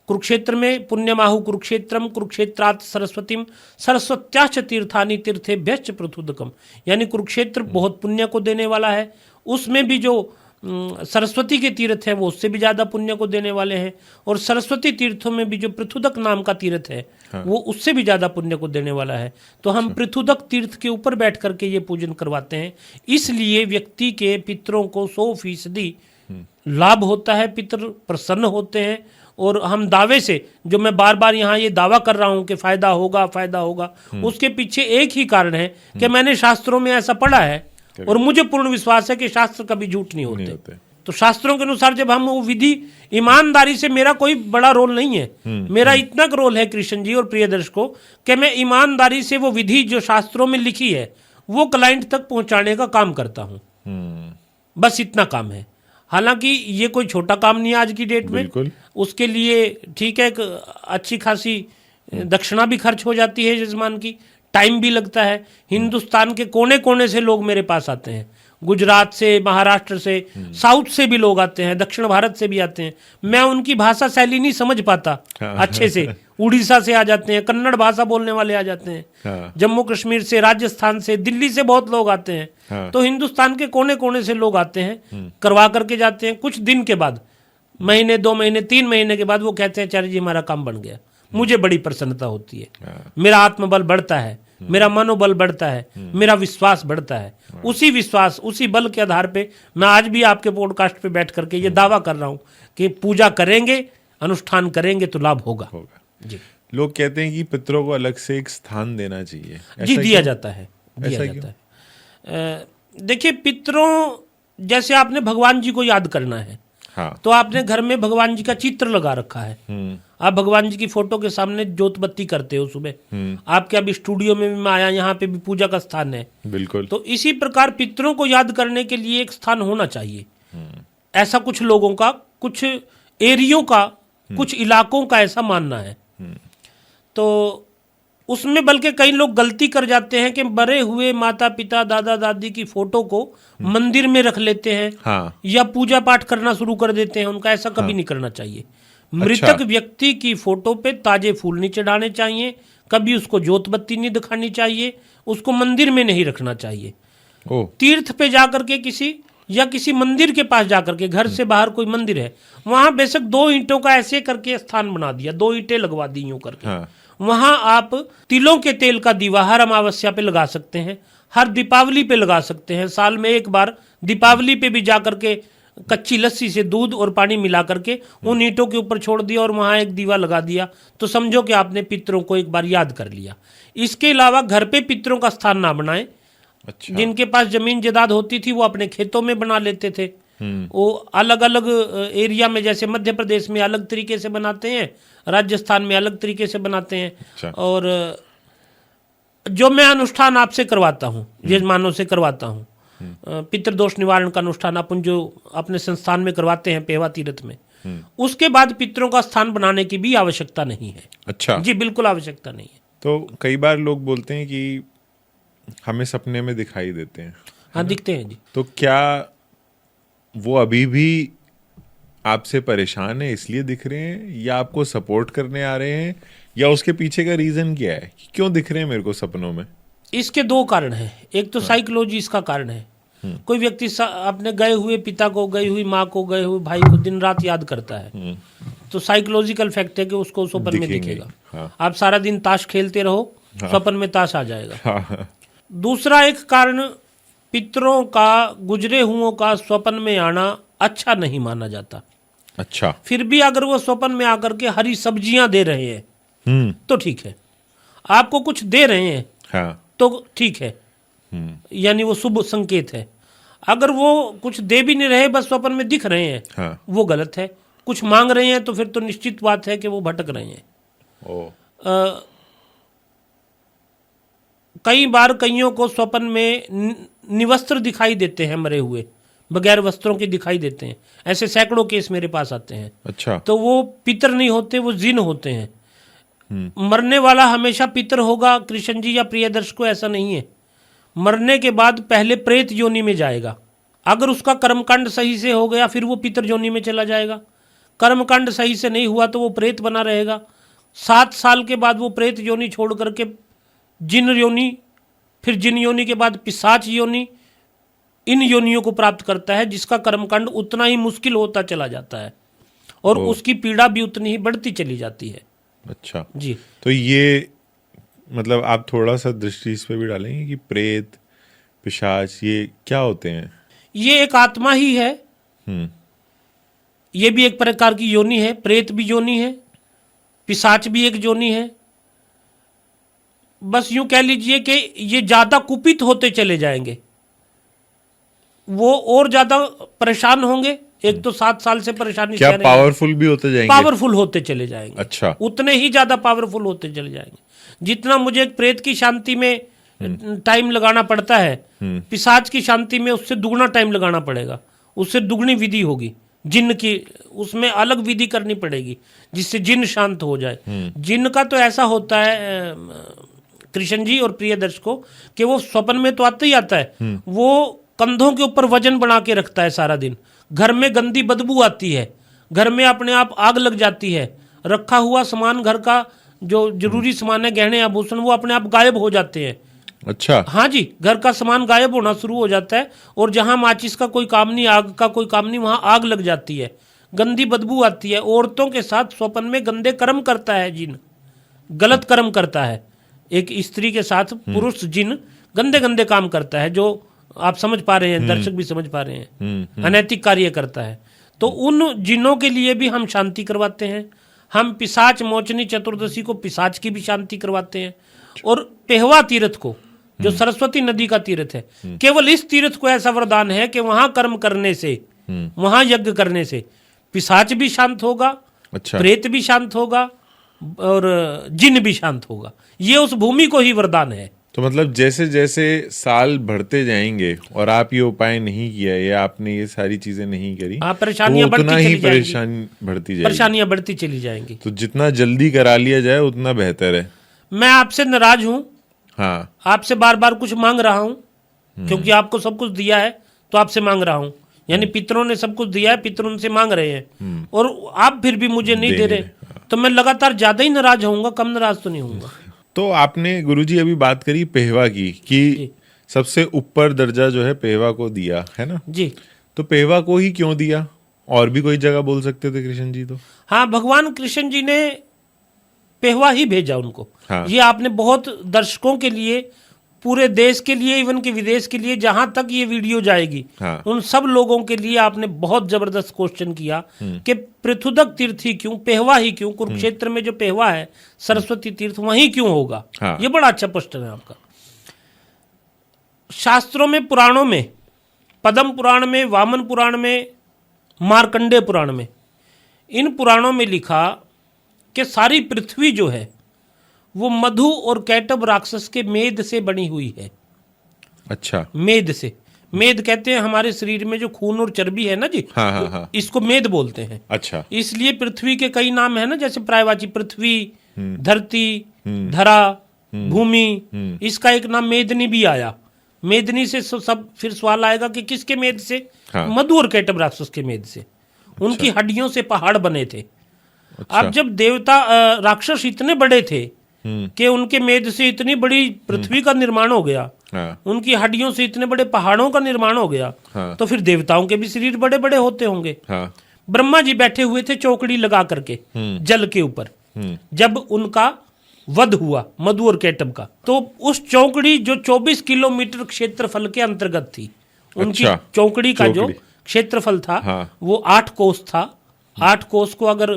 Speaker 2: कुरुक्षेत्र में पुण्यमाहु कुरुक्षेत्रम कुरुक्षेत्रात् सरस्वतीम सरस्वत्याश्च तीर्थानि तीर्थेभ्यश्च पृथुदकम, यानी कुरुक्षेत्र बहुत पुण्य को देने वाला है। उसमें भी जो सरस्वती के तीर्थ हैं वो उससे भी ज्यादा पुण्य को देने वाले हैं, और सरस्वती तीर्थों में भी जो पृथुदक नाम का तीर्थ है वो उससे भी ज्यादा पुण्य को देने वाला है। तो हम पृथुदक तीर्थ के ऊपर बैठ करके ये पूजन करवाते हैं। इसलिए व्यक्ति के पितरों को 100% लाभ होता है, पितर प्रसन्न होते हैं। और हम दावे से, जो मैं बार बार यहाँ ये दावा कर रहा हूँ कि फायदा होगा फायदा होगा, उसके पीछे एक ही कारण है कि मैंने शास्त्रों में ऐसा पढ़ा है और मुझे पूर्ण विश्वास है कि शास्त्र कभी झूठ नहीं होते। तो शास्त्रों के अनुसार जब हम वो विधि ईमानदारी से, मेरा कोई बड़ा रोल नहीं है, मेरा इतना रोल है कृष्ण जी और प्रिय दर्शकों कि मैं ईमानदारी से वो विधि जो शास्त्रों में लिखी है वो क्लाइंट तक पहुंचाने का काम करता हूं। बस इतना काम है। हालांकि ये कोई छोटा काम नहीं है आज की डेट में। उसके लिए ठीक है, अच्छी खासी दक्षिणा भी खर्च हो जाती है यजमान की, टाइम भी लगता है। हिंदुस्तान के कोने कोने से लोग मेरे पास आते हैं, गुजरात से, महाराष्ट्र से, साउथ से भी लोग आते हैं, दक्षिण भारत से भी आते हैं। मैं उनकी भाषा शैली नहीं समझ पाता अच्छे से। उड़ीसा से आ जाते हैं, कन्नड़ भाषा बोलने वाले आ जाते हैं, जम्मू कश्मीर से, राजस्थान से, दिल्ली से बहुत लोग आते हैं। तो हिंदुस्तान के कोने कोने से लोग आते हैं, करवा करके जाते हैं। कुछ दिन के बाद, महीने, 2 महीने, 3 महीने के बाद वो कहते हैं आचार्य जी हमारा काम बन गया। मुझे बड़ी प्रसन्नता होती है, मेरा आत्मबल बढ़ता है, मेरा मनोबल बढ़ता है, मेरा विश्वास बढ़ता है। उसी विश्वास, उसी बल के आधार पे मैं आज भी आपके पॉडकास्ट पे बैठ करके ये दावा कर रहा हूँ कि पूजा करेंगे, अनुष्ठान करेंगे तो लाभ होगा। जी।
Speaker 1: लोग कहते हैं कि पितरों को अलग से एक स्थान देना चाहिए।
Speaker 2: जी, दिया जाता है, दिया जाता है। देखिए, पितरों, जैसे आपने भगवान जी को याद करना है,
Speaker 1: हाँ।
Speaker 2: तो आपने घर में भगवान जी का चित्र लगा रखा है, आप भगवान जी की फोटो के सामने जोत बत्ती करते हो सुबह। आपके अभी स्टूडियो में भी मैं आया, यहाँ पे भी पूजा का स्थान है।
Speaker 1: बिल्कुल।
Speaker 2: तो इसी प्रकार पितरों को याद करने के लिए एक स्थान होना चाहिए। ऐसा कुछ लोगों का, कुछ एरियो का, कुछ इलाकों का ऐसा मानना है। तो उसमें बल्कि कई लोग गलती कर जाते हैं कि मरे हुए माता पिता, दादा दादी की फोटो को मंदिर में रख लेते हैं,
Speaker 1: हाँ।
Speaker 2: या पूजा पाठ करना शुरू कर देते हैं उनका। ऐसा कभी नहीं करना चाहिए। मृतक व्यक्ति की फोटो पे ताजे फूल नहीं चढ़ाने चाहिए, कभी उसको जोत बत्ती नहीं दिखानी चाहिए, उसको मंदिर में नहीं रखना चाहिए। तीर्थ पे जाकर के किसी मंदिर के पास जाकर के, घर से बाहर कोई मंदिर है, वहां बेशक 2 ईंटों का ऐसे करके स्थान बना दिया, 2 ईंटें लगवा दी यूं करके। हाँ। वहां आप तिलों के तेल का दीवा हर अमावस्या पे लगा सकते हैं, हर दीपावली पे लगा सकते हैं। साल में एक बार दीपावली पे भी जाकर के कच्ची लस्सी से दूध और पानी मिला करके उन ईंटों के ऊपर छोड़ दिया और वहां एक दीवा लगा दिया, तो समझो कि आपने पितरों को एक बार याद कर लिया। इसके अलावा घर पे पितरों का स्थान ना बनाएं।
Speaker 1: अच्छा।
Speaker 2: जिनके पास जमीन जायदाद होती थी वो अपने खेतों में बना लेते थे। वो अलग अलग एरिया में, जैसे मध्य प्रदेश में अलग तरीके से बनाते हैं, राजस्थान में अलग तरीके से बनाते हैं।
Speaker 1: अच्छा।
Speaker 2: और जो मैं अनुष्ठान आपसे करवाता हूँ, यजमानों से करवाता हूँ, पितृदोष निवारण का अनुष्ठान अपन जो अपने संस्थान में करवाते हैं पेहवा तीर्थ में, उसके बाद पितरों का स्थान बनाने की भी आवश्यकता नहीं है।
Speaker 1: अच्छा
Speaker 2: जी, बिल्कुल आवश्यकता नहीं है।
Speaker 1: तो कई बार लोग बोलते हैं कि हमें सपने में दिखाई देते हैं।
Speaker 2: हाँ, दिखते हैं जी।
Speaker 1: तो क्या वो अभी भी आपसे परेशान है इसलिए दिख रहे हैं, या आपको सपोर्ट करने आ रहे हैं, या उसके पीछे का रीजन क्या है कि क्यों दिख रहे हैं मेरे को सपनों में?
Speaker 2: इसके दो कारण हैं। एक तो साइकोलॉजी इसका कारण है। कोई व्यक्ति अपने गए हुए पिता को, गई हुई माँ को, गए हुए भाई को दिन रात याद करता है, तो साइकोलॉजिकल फैक्ट है कि उसको स्वप्न में दिखेगा।
Speaker 1: हाँ।
Speaker 2: आप सारा दिन ताश खेलते रहो,
Speaker 1: हाँ।
Speaker 2: स्वप्न में ताश आ जाएगा।
Speaker 1: हाँ।
Speaker 2: दूसरा एक कारण, पितरों का, गुजरे हुओं का स्वप्न में आना अच्छा नहीं माना जाता।
Speaker 1: अच्छा।
Speaker 2: फिर भी अगर वो स्वप्न में आकर के हरी सब्जियां दे रहे हैं तो ठीक है। आपको कुछ दे रहे हैं
Speaker 1: हाँ।
Speaker 2: तो ठीक है, यानी वो शुभ संकेत है। अगर वो कुछ दे भी नहीं रहे, बस स्वप्न में दिख रहे हैं,
Speaker 1: हाँ।
Speaker 2: वो गलत है। कुछ मांग रहे हैं तो फिर तो निश्चित बात है कि वो भटक रहे हैं। कई बार कईयों को स्वप्न में निवस्त्र दिखाई देते हैं, मरे हुए बगैर वस्त्रों के दिखाई देते हैं। ऐसे सैकड़ों केस मेरे पास आते हैं।
Speaker 1: अच्छा।
Speaker 2: तो वो पितर नहीं होते, वो जिन होते हैं। मरने वाला हमेशा पितर होगा कृष्ण जी या प्रिय दर्शकों, ऐसा नहीं है। मरने के बाद पहले प्रेत योनि में जाएगा। अगर उसका कर्मकांड सही से हो गया फिर वो पितर योनि में चला जाएगा। कर्मकांड सही से नहीं हुआ तो वो प्रेत बना रहेगा। 7 साल के बाद वो प्रेत योनि छोड़ करके जिन योनि, फिर जिन योनि के बाद पिशाच योनि, इन योनियों को प्राप्त करता है, जिसका कर्मकांड उतना ही मुश्किल होता चला जाता है और उसकी पीड़ा भी उतनी ही बढ़ती चली जाती है।
Speaker 1: अच्छा
Speaker 2: जी।
Speaker 1: तो ये मतलब आप थोड़ा सा दृष्टि इस पे भी डालेंगे कि प्रेत, पिशाच ये क्या होते हैं?
Speaker 2: ये एक आत्मा ही है। ये भी एक प्रकार की योनि है। प्रेत भी योनि है, पिशाच भी एक योनि है। बस यूं कह लीजिए कि ये ज्यादा कुपित होते चले जाएंगे, वो और ज्यादा परेशान होंगे। एक तो 7 साल से परेशानी,
Speaker 1: क्या पावरफुल भी होते जाएंगे?
Speaker 2: पावरफुल होते चले जाएंगे।
Speaker 1: अच्छा।
Speaker 2: उतने ही ज्यादा पावरफुल होते चले जाएंगे। जितना मुझे एक प्रेत की शांति में टाइम लगाना पड़ता है, पिशाच की शांति में उससे दुगना टाइम लगाना पड़ेगा, उससे दुगनी विधि होगी। जिन्न की उसमें अलग विधि करनी पड़ेगी जिससे जिन्न शांत हो जाए। जिन्न का तो ऐसा होता है कृष्ण जी और प्रिय दर्शकों कि वो स्वप्न में तो आता ही आता है, वो कंधों के ऊपर वजन बना के रखता है सारा दिन। घर में गंदी बदबू आती है, घर में अपने आप आग लग जाती है, रखा हुआ सामान, घर का जो जरूरी सामान है, गहने आभूषण, वो अपने आप गायब हो जाते हैं।
Speaker 1: अच्छा।
Speaker 2: हाँ जी, घर का सामान गायब होना शुरू हो जाता है और जहां माचिस का कोई काम नहीं, आग का कोई काम नहीं, वहां आग लग जाती है, गंदी बदबू आती है। औरतों के साथ स्वप्न में गंदे कर्म करता है जिन, गलत कर्म करता है। एक स्त्री के साथ पुरुष जिन गंदे गंदे काम करता है, जो आप समझ पा रहे हैं, दर्शक भी समझ पा रहे हैं, अनैतिक कार्य करता है। तो उन जिनों के लिए भी हम शांति करवाते हैं। हम पिशाच मोचनी चतुर्दशी को पिशाच की भी शांति करवाते हैं। और पेहवा तीर्थ को, जो सरस्वती नदी का तीर्थ है, केवल इस तीर्थ को ऐसा वरदान है कि वहां कर्म करने से, वहां यज्ञ करने से पिशाच भी शांत होगा,
Speaker 1: अच्छा,
Speaker 2: प्रेत भी शांत होगा और जिन भी शांत होगा। ये उस भूमि को ही वरदान है।
Speaker 1: तो मतलब जैसे जैसे साल बढ़ते जाएंगे और आप ये उपाय नहीं किया या आपने ये सारी चीजें नहीं करी,
Speaker 2: परेशानियां
Speaker 1: तो उतना
Speaker 2: बढ़ती
Speaker 1: ही
Speaker 2: चली जाएंगी।
Speaker 1: परेशानी बढ़ती जाएगी,
Speaker 2: परेशानियां बढ़ती चली जाएंगी।
Speaker 1: तो जितना जल्दी करा लिया जाए उतना बेहतर है।
Speaker 2: मैं आपसे नाराज हूं,
Speaker 1: हाँ,
Speaker 2: आपसे बार बार कुछ मांग रहा हूं, क्योंकि आपको सब कुछ दिया है तो आपसे मांग रहा हूं। यानी पितरों ने सब कुछ दिया है, पितर उनसे मांग रहे हैं और आप फिर भी मुझे नहीं दे रहे, तो मैं लगातार ज्यादा ही नाराज होऊंगा, कम नाराज तो नहीं होऊंगा।
Speaker 1: तो आपने गुरुजी अभी बात करी पेहवा की कि सबसे ऊपर दर्जा जो है पेहवा को दिया है ना
Speaker 2: जी।
Speaker 1: तो पेहवा को ही क्यों दिया? और भी कोई जगह बोल सकते थे कृष्ण जी तो?
Speaker 2: हाँ, भगवान कृष्ण जी ने पेहवा ही भेजा उनको।
Speaker 1: हाँ।
Speaker 2: ये आपने बहुत दर्शकों के लिए पूरे देश के लिए, इवन के विदेश के लिए, जहां तक ये वीडियो जाएगी,
Speaker 1: हाँ।
Speaker 2: उन सब लोगों के लिए आपने बहुत जबरदस्त क्वेश्चन किया कि पृथुदक तीर्थ ही क्यों, पेहवा ही क्यों, कुरुक्षेत्र में जो पेहवा है सरस्वती तीर्थ वहीं क्यों होगा।
Speaker 1: हाँ।
Speaker 2: ये बड़ा अच्छा प्रश्न है आपका। शास्त्रों में, पुराणों में, पद्म पुराण में, वामन पुराण में, मार्कंडेय पुराण में, इन पुराणों में लिखा कि सारी पृथ्वी जो है वो मधु और कैटब राक्षस के मेद से बनी हुई है।
Speaker 1: अच्छा।
Speaker 2: मेद से, मेद कहते हैं हमारे शरीर में जो खून और चर्बी है ना जी,
Speaker 1: हाँ हाँ हाँ।
Speaker 2: इसको मेद बोलते हैं।
Speaker 1: अच्छा।
Speaker 2: इसलिए पृथ्वी के कई नाम है ना, जैसे पर्यायवाची पृथ्वी, धरती, धरा, भूमि। इसका एक नाम मेदनी भी आया। मेदनी से सब फिर सवाल आएगा कि किसके मेद से?
Speaker 1: हाँ।
Speaker 2: मधु और कैटब राक्षस के मेद से। उनकी हड्डियों से पहाड़ बने थे।
Speaker 1: अच्छा।
Speaker 2: अब जब देवता राक्षस इतने बड़े थे कि उनके मेद से इतनी बड़ी पृथ्वी का निर्माण हो गया,
Speaker 1: हाँ।
Speaker 2: उनकी हड्डियों से इतने बड़े पहाड़ों का निर्माण हो गया,
Speaker 1: हाँ।
Speaker 2: तो फिर देवताओं के भी शरीर बड़े बड़े होते होंगे।
Speaker 1: हाँ।
Speaker 2: ब्रह्मा जी बैठे हुए थे चौकड़ी लगा करके जल के ऊपर। जब उनका वध हुआ मधु और कैटब का, तो उस चौकड़ी जो 24 किलोमीटर क्षेत्रफल के अंतर्गत थी, उनकी
Speaker 1: अच्छा,
Speaker 2: चौकड़ी का जो
Speaker 1: चौकड़ी।
Speaker 2: क्षेत्रफल था,
Speaker 1: हाँ।
Speaker 2: वो 8 कोस था। 8 कोस को अगर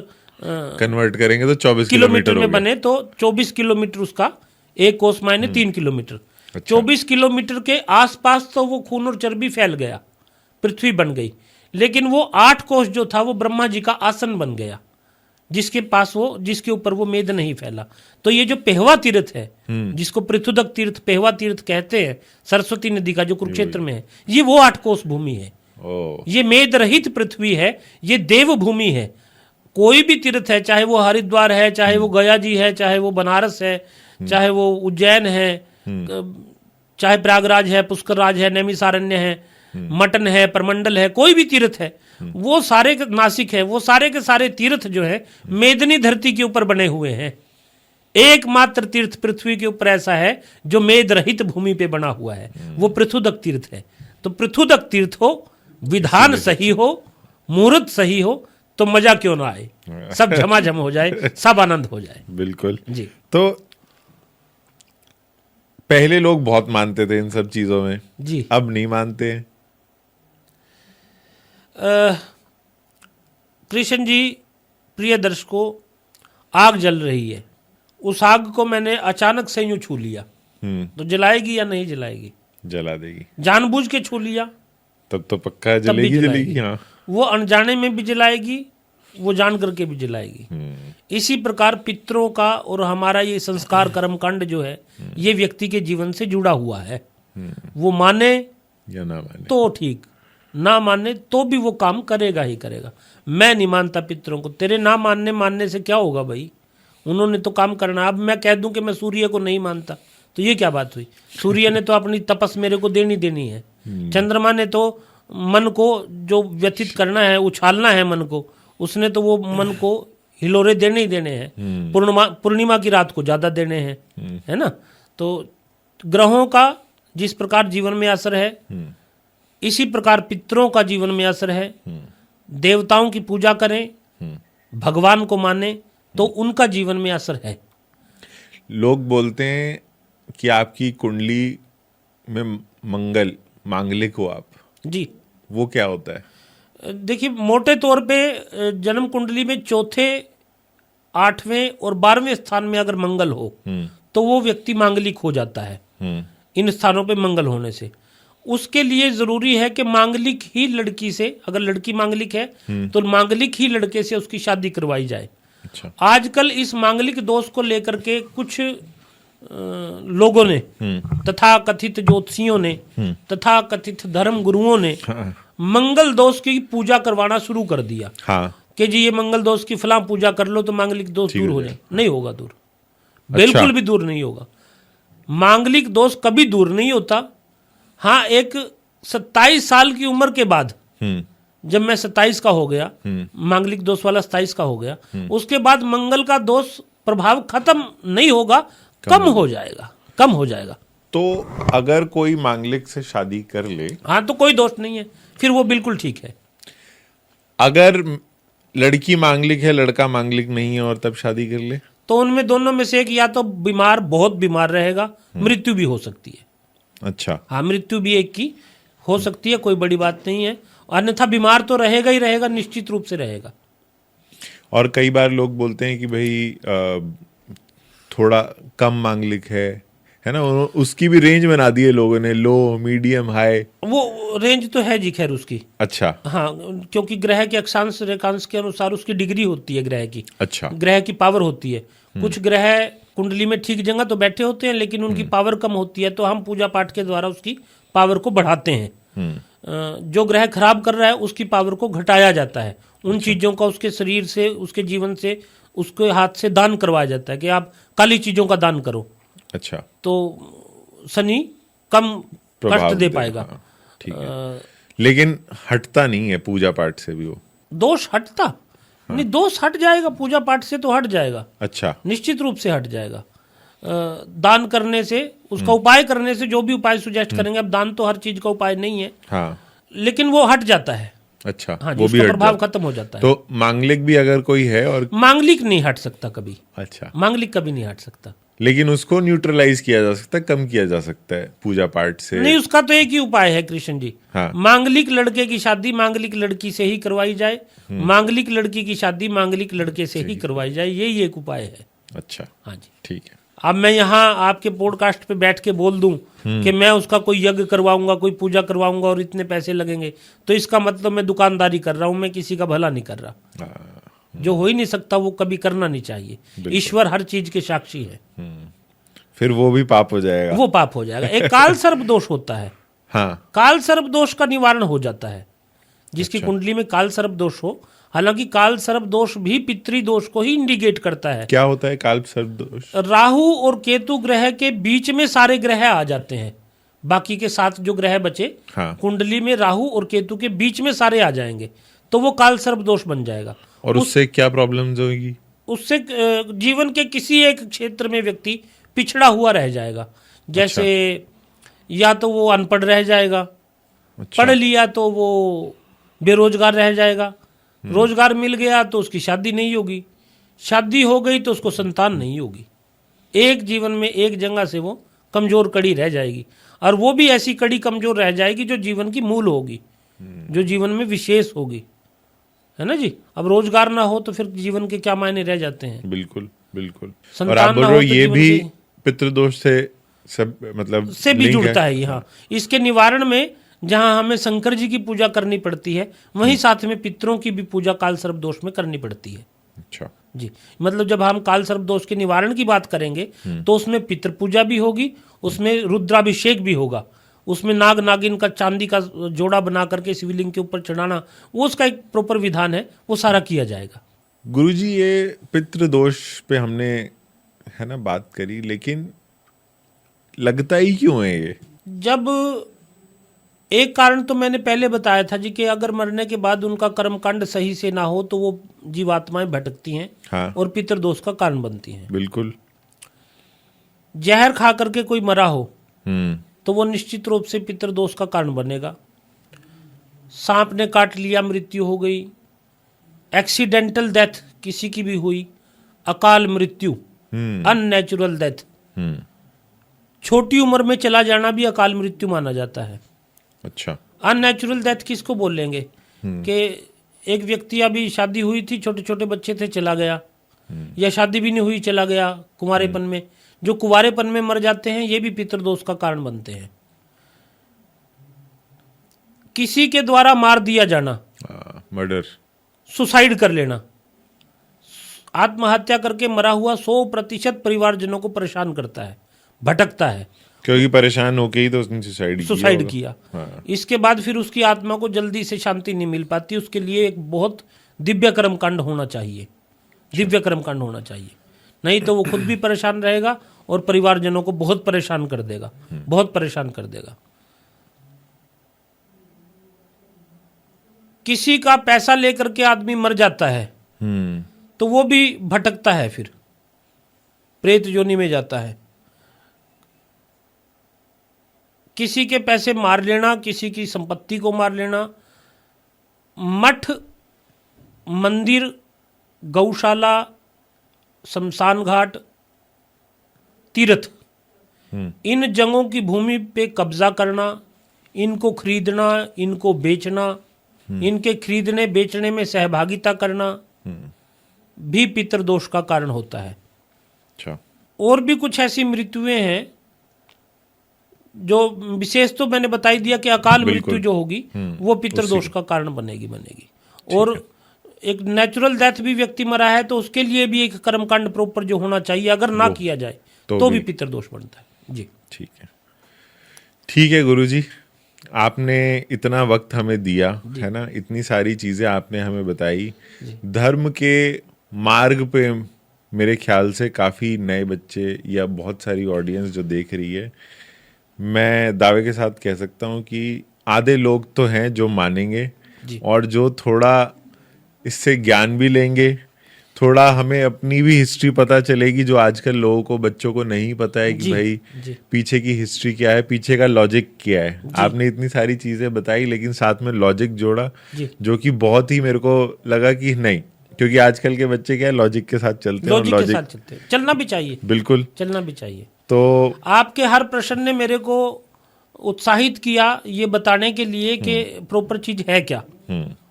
Speaker 1: कन्वर्ट करेंगे तो 24
Speaker 2: किलोमीटर में
Speaker 1: हो गया।
Speaker 2: बने तो 24 किलोमीटर उसका, एक कोस मायने 3 किलोमीटर।
Speaker 1: अच्छा।
Speaker 2: 24 किलोमीटर के आसपास तो वो खून और चर्बी फैल गया, पृथ्वी बन गई। लेकिन वो 8 कोस जो था वो ब्रह्मा जी का आसन बन गया, जिसके पास वो, जिसके ऊपर वो मेद नहीं फैला। तो ये जो पेहवा तीर्थ है, जिसको पृथुदक तीर्थ, पेहवा तीर्थ कहते हैं, सरस्वती नदी का जो कुरुक्षेत्र में है, ये वो 8 कोस भूमि है। ये मेद रहित पृथ्वी है, ये देव भूमि है। कोई भी तीर्थ है, चाहे वो हरिद्वार है, चाहे वो गया जी है, चाहे वो बनारस है, चाहे वो उज्जैन है, चाहे प्रयागराज है, पुष्करराज है, नैमिषारण्य है, मटन है, परमंडल है, कोई भी तीर्थ है, वो सारे, नासिक है, वो सारे के सारे तीर्थ जो है मेदनी धरती के ऊपर बने हुए हैं। एकमात्र तीर्थ पृथ्वी के ऊपर ऐसा है जो मेद रहित भूमि पे बना हुआ है, वो पृथुदक तीर्थ है। तो पृथुदक तीर्थ हो, विधान सही हो, मुहूर्त सही हो, तो मजा क्यों ना आए, सब झमाझम हो जाए, सब आनंद हो जाए।
Speaker 1: बिल्कुल
Speaker 2: जी।
Speaker 1: तो पहले लोग बहुत मानते थे इन सब चीजों में
Speaker 2: जी।
Speaker 1: अब नहीं मानते।
Speaker 2: कृष्ण जी, प्रिय दर्शकों, आग जल रही है। उस आग को मैंने अचानक से यूं छू लिया, तो जलाएगी या नहीं जलाएगी?
Speaker 1: जला देगी।
Speaker 2: जानबूझ के छू लिया
Speaker 1: तब तो पक्का
Speaker 2: तब भी
Speaker 1: जलेगी जलेगी। हाँ।
Speaker 2: वो अनजाने में भी जलाएगी, वो जान करके भी जलाएगी। इसी प्रकार पितरों का और हमारा ये संस्कार कर्मकांड जो है, ये व्यक्ति के जीवन से जुड़ा हुआ है। वो माने
Speaker 1: या ना माने
Speaker 2: तो ठीक, ना माने तो भी वो काम करेगा ही करेगा। मैं नहीं मानता पितरों को, तेरे ना मानने से क्या होगा भाई, उन्होंने तो काम करना। अब मैं कह दूं कि मैं सूर्य को नहीं मानता, तो ये क्या बात हुई? सूर्य ने तो अपनी तपस मेरे को देनी है। चंद्रमा ने तो मन को जो व्यथित करना है, उछालना है मन को, उसने तो वो मन को हिलोरे देने ही देने हैं। पूर्णिमा की रात को ज्यादा देने हैं, है ना। तो ग्रहों का जिस प्रकार जीवन में असर है, इसी प्रकार पितरों का जीवन में असर है। देवताओं की पूजा करें, भगवान को माने, तो उनका जीवन में असर है।
Speaker 1: लोग बोलते हैं कि आपकी कुंडली में मंगल, मांगलिक हो आप,
Speaker 2: जी।
Speaker 1: वो क्या होता है?
Speaker 2: देखिए, मोटे तौर पे जन्म कुंडली में चौथे, 8वें और 12वें स्थान में अगर मंगल हो तो वो व्यक्ति मांगलिक हो जाता है। इन स्थानों पे मंगल होने से उसके लिए जरूरी है कि मांगलिक ही लड़की से, अगर लड़की मांगलिक है तो मांगलिक ही लड़के से उसकी शादी करवाई जाए।
Speaker 1: अच्छा।
Speaker 2: आजकल इस मांगलिक दोष को लेकर के कुछ लोगों ने, तथा कथित ज्योतिषियों ने, तथा कथित धर्म गुरुओं ने मंगल दोष की पूजा करवाना शुरू कर दिया।
Speaker 1: हाँ।
Speaker 2: कि जी ये मंगल दोष की फलां पूजा कर लो तो मांगलिक दोष दूर हो जाए। नहीं होगा दूर, बिल्कुल भी दूर नहीं होगा। मांगलिक दोष कभी दूर नहीं होता। हाँ, एक 27 साल की उम्र के बाद, जब मैं 27 का हो गया, मांगलिक दोष वाला 27 का हो गया, उसके बाद मंगल का दोष प्रभाव खत्म नहीं होगा, कम हो जाएगा, कम हो जाएगा।
Speaker 1: तो अगर कोई मांगलिक से शादी कर ले,
Speaker 2: हाँ, तो कोई दोष नहीं है, फिर वो बिल्कुल ठीक है।
Speaker 1: अगर लड़की मांगलिक है, लड़का मांगलिक नहीं है और तब शादी कर ले,
Speaker 2: तो उनमें दोनों में से एक या तो बीमार, बहुत बीमार रहेगा, मृत्यु भी हो सकती है।
Speaker 1: अच्छा।
Speaker 2: हाँ, मृत्यु भी एक की हो सकती है, कोई बड़ी बात नहीं है। अन्यथा बीमार तो रहेगा ही रहेगा, निश्चित रूप से रहेगा।
Speaker 1: और कई बार लोग बोलते हैं कि भाई थोड़ा कम मांगलिक है ना, उसकी भी रेंज बना दी है लोगों ने, लो मीडियम हाई।
Speaker 2: वो रेंज तो है जी, खैर उसकी।
Speaker 1: अच्छा।
Speaker 2: हाँ, क्योंकि ग्रह के अक्षांश रेखांश के अनुसार उसकी डिग्री होती है ग्रह की।
Speaker 1: अच्छा।
Speaker 2: ग्रह की पावर होती है। कुछ ग्रह कुंडली में ठीक जगह तो बैठे होते हैं, लेकिन उनकी पावर कम होती है, तो हम पूजा पाठ के द्वारा उसकी पावर को बढ़ाते हैं। जो ग्रह खराब कर रहा है उसकी पावर को घटाया जाता है। उन चीजों का उसके शरीर से, उसके जीवन से, उसके हाथ से दान करवाया जाता है कि आप काली चीजों का दान करो।
Speaker 1: अच्छा।
Speaker 2: तो शनि कम
Speaker 1: प्रभाव
Speaker 2: कष्ट दे
Speaker 1: दे-
Speaker 2: पाएगा।
Speaker 1: हाँ, ठीक है। लेकिन हटता नहीं है पूजा पाठ से भी वो?
Speaker 2: दोष हटता नहीं, दोष हट जाएगा, पूजा पाठ से तो हट जाएगा,
Speaker 1: अच्छा।
Speaker 2: निश्चित रूप से हट जाएगा। दान करने से, उसका उपाय करने से, जो भी उपाय सुजेस्ट करेंगे, अब दान तो हर चीज का उपाय नहीं है,
Speaker 1: हाँ।
Speaker 2: लेकिन वो हट जाता है।
Speaker 1: अच्छा।
Speaker 2: हाँ जी,
Speaker 1: वो भी
Speaker 2: उसका
Speaker 1: हट
Speaker 2: प्रभाव
Speaker 1: जाता।
Speaker 2: खत्म हो जाता है।
Speaker 1: तो मांगलिक भी अगर कोई है और
Speaker 2: मांगलिक नहीं हट सकता कभी,
Speaker 1: अच्छा,
Speaker 2: मांगलिक कभी नहीं हट सकता।
Speaker 1: लेकिन उसको न्यूट्रलाइज किया जा सकता है, कम किया जा सकता है पूजा पाठ से?
Speaker 2: नहीं, उसका तो एक ही उपाय है कृष्ण जी।
Speaker 1: हाँ।
Speaker 2: मांगलिक लड़के की शादी मांगलिक लड़की से ही करवाई जाए, मांगलिक लड़की की शादी मांगलिक लड़के से ही करवाई जाए, यही एक उपाय है।
Speaker 1: अच्छा।
Speaker 2: हाँ जी।
Speaker 1: ठीक है।
Speaker 2: अब मैं यहाँ आपके पॉडकास्ट पे बैठ के बोल दूं कि मैं उसका कोई यज्ञ करवाऊंगा, कोई पूजा करवाऊंगा और इतने पैसे लगेंगे, तो इसका मतलब मैं दुकानदारी कर रहा हूं, मैं किसी का भला नहीं कर रहा। जो हो ही नहीं सकता वो कभी करना नहीं चाहिए। ईश्वर हर चीज के साक्षी है।
Speaker 1: फिर वो भी पाप हो जाएगा?
Speaker 2: वो पाप हो जाएगा। एक काल सर्प दोष होता है।
Speaker 1: हाँ।
Speaker 2: काल सर्प दोष का निवारण हो जाता है जिसकी
Speaker 1: अच्छा।
Speaker 2: कुंडली में काल सर्प दोष हो। हालांकि काल सर्प दोष भी पितृ दोष को ही इंडिकेट करता है।
Speaker 1: क्या होता है काल सर्प दोष?
Speaker 2: राहु और केतु ग्रह के बीच में सारे ग्रह आ जाते हैं। बाकी के 7 जो ग्रह बचे,
Speaker 1: हाँ।
Speaker 2: कुंडली में राहु और केतु के बीच में सारे आ जाएंगे, तो वो काल सर्प दोष बन जाएगा।
Speaker 1: और उससे क्या प्रॉब्लम्स होगी?
Speaker 2: उससे जीवन के किसी एक क्षेत्र में व्यक्ति पिछड़ा हुआ रह जाएगा। जैसे या तो वो अनपढ़ रह जाएगा,
Speaker 1: अच्छा।
Speaker 2: पढ़ लिया तो वो बेरोजगार रह जाएगा, रोजगार मिल गया तो उसकी शादी नहीं होगी, शादी हो गई तो उसको संतान नहीं होगी। एक जीवन में एक जगह से वो कमजोर कड़ी रह जाएगी, और वो भी ऐसी कड़ी कमजोर रह जाएगी जो जीवन की मूल होगी, जो जीवन में विशेष होगी, है ना जी। अब रोजगार ना हो तो फिर जीवन के क्या मायने रह जाते हैं।
Speaker 1: बिल्कुल बिल्कुल। और
Speaker 2: संतान
Speaker 1: आप बोल
Speaker 2: ना
Speaker 1: रहे
Speaker 2: हो
Speaker 1: हो
Speaker 2: तो
Speaker 1: ये
Speaker 2: जीवन
Speaker 1: भी
Speaker 2: के-
Speaker 1: पितृदोष से सब मतलब
Speaker 2: से भी
Speaker 1: लिंक
Speaker 2: जुड़ता है ये। हाँ, इसके निवारण में जहां हमें शंकर जी की पूजा करनी पड़ती है, वहीं साथ में पितरों की भी पूजा काल सर्प दोष में करनी पड़ती है।
Speaker 1: अच्छा।
Speaker 2: जी, मतलब जब हम काल सर्प दोष के निवारण की बात करेंगे तो उसमें पितृ पूजा भी होगी, उसमें रुद्राभिषेक भी होगा, उसमें नाग नागिन का चांदी का जोड़ा बना करके शिवलिंग के ऊपर चढ़ाना, वो उसका एक प्रॉपर विधान है, वो सारा किया जाएगा।
Speaker 1: गुरुजी, ये पितृदोष पे हमने है ना बात करी, लेकिन लगता ही क्यों है ये?
Speaker 2: जब एक कारण तो मैंने पहले बताया था जी कि अगर मरने के बाद उनका कर्मकांड सही से ना हो तो वो जीवात्माएं भटकती हैं।
Speaker 1: हाँ।
Speaker 2: और पितृदोष का कारण बनती हैं।
Speaker 1: बिल्कुल।
Speaker 2: जहर खा करके कोई मरा हो
Speaker 1: हम्म।
Speaker 2: तो वो निश्चित रूप से पितृदोष का कारण बनेगा। सांप ने काट लिया, मृत्यु हो गई, एक्सीडेंटल डेथ किसी की भी हुई, अकाल मृत्यु, अननेचुरल डेथ, छोटी उम्र में चला जाना भी अकाल मृत्यु माना जाता है।
Speaker 1: अच्छा।
Speaker 2: अननेचुरल डेथ किसको बोल लेंगे कि एक व्यक्ति, अभी शादी हुई थी, छोटे छोटे बच्चे थे, चला गया, या शादी भी नहीं हुई, चला गया कुंवारेपन में। जो कुंवारेपन में मर जाते हैं ये भी पितृदोष का कारण बनते हैं। किसी के द्वारा मार दिया जाना,
Speaker 1: मर्डर,
Speaker 2: सुसाइड कर लेना, आत्महत्या करके मरा हुआ 100% परिवारजनों को परेशान करता है, भटकता है।
Speaker 1: क्योंकि परेशान होके ही तो उसने सुसाइड
Speaker 2: किया।
Speaker 1: हाँ।
Speaker 2: इसके बाद फिर उसकी आत्मा को जल्दी से शांति नहीं मिल पाती, उसके लिए एक बहुत दिव्य कर्मकांड होना चाहिए, दिव्य कर्मकांड होना चाहिए, नहीं तो वो खुद भी परेशान रहेगा और परिवारजनों को बहुत परेशान कर देगा, बहुत परेशान कर देगा। किसी का पैसा लेकर के आदमी मर जाता है तो वो भी भटकता है, फिर प्रेत योनि में जाता है। किसी के पैसे मार लेना, किसी की संपत्ति को मार लेना, मठ, मंदिर, गौशाला, शमशान घाट, तीर्थ, इन जगहों की भूमि पे कब्जा करना, इनको खरीदना, इनको बेचना, इनके खरीदने बेचने में सहभागिता करना भी पितृदोष का कारण होता है।
Speaker 1: अच्छा।
Speaker 2: और भी कुछ ऐसी मृत्युएं हैं जो विशेष तो मैंने बताई दिया कि अकाल मृत्यु जो होगी वो पितृदोष का कारण बनेगी। और एक नेचुरल डेथ भी व्यक्ति मरा है तो उसके लिए भी एक कर्मकांड प्रॉपर जो होना चाहिए, अगर ना किया जाए तो भी पितृदोष बनता है। जी
Speaker 1: ठीक है गुरुजी, आपने इतना वक्त हमें दिया है ना, इतनी सारी चीजें आपने हमें बताई। धर्म के मार्ग पे मेरे ख्याल से काफी नए बच्चे या बहुत सारी ऑडियंस जो देख रही है, मैं दावे के साथ कह सकता हूँ कि आधे लोग तो हैं जो मानेंगे और जो थोड़ा इससे ज्ञान भी लेंगे, थोड़ा हमें अपनी भी हिस्ट्री पता चलेगी जो आजकल लोगों को, बच्चों को नहीं पता है कि भाई पीछे की हिस्ट्री क्या है, पीछे का लॉजिक क्या है। आपने इतनी सारी चीजें बताई लेकिन साथ में लॉजिक जोड़ा जो कि बहुत ही मेरे को लगा कि नहीं, क्योंकि आजकल के बच्चे क्या है, लॉजिक के साथ चलते हैं।
Speaker 2: लॉजिक के साथ चलते हैं, चलना भी चाहिए,
Speaker 1: बिल्कुल
Speaker 2: चलना भी चाहिए।
Speaker 1: तो
Speaker 2: आपके हर प्रश्न ने मेरे को उत्साहित किया ये बताने के लिए कि प्रॉपर चीज है क्या,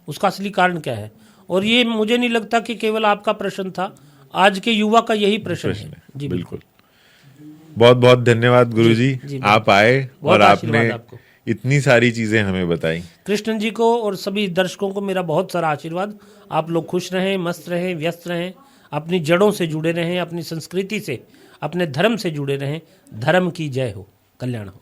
Speaker 2: उसका असली कारण क्या है। और ये मुझे नहीं लगता कि केवल आपका प्रश्न था, आज के युवा का यही प्रश्न है। जी बिल्कुल।
Speaker 1: बहुत बहुत धन्यवाद गुरुजी, आप आए और आपने इतनी सारी चीजें हमें बताई।
Speaker 2: कृष्ण जी को और सभी दर्शकों को मेरा बहुत सारा आशीर्वाद। आप लोग खुश रहें, मस्त रहें, व्यस्त रहें, अपनी जड़ों से जुड़े रहें, अपनी संस्कृति से, अपने धर्म से जुड़े रहें। धर्म की जय हो, कल्याण हो।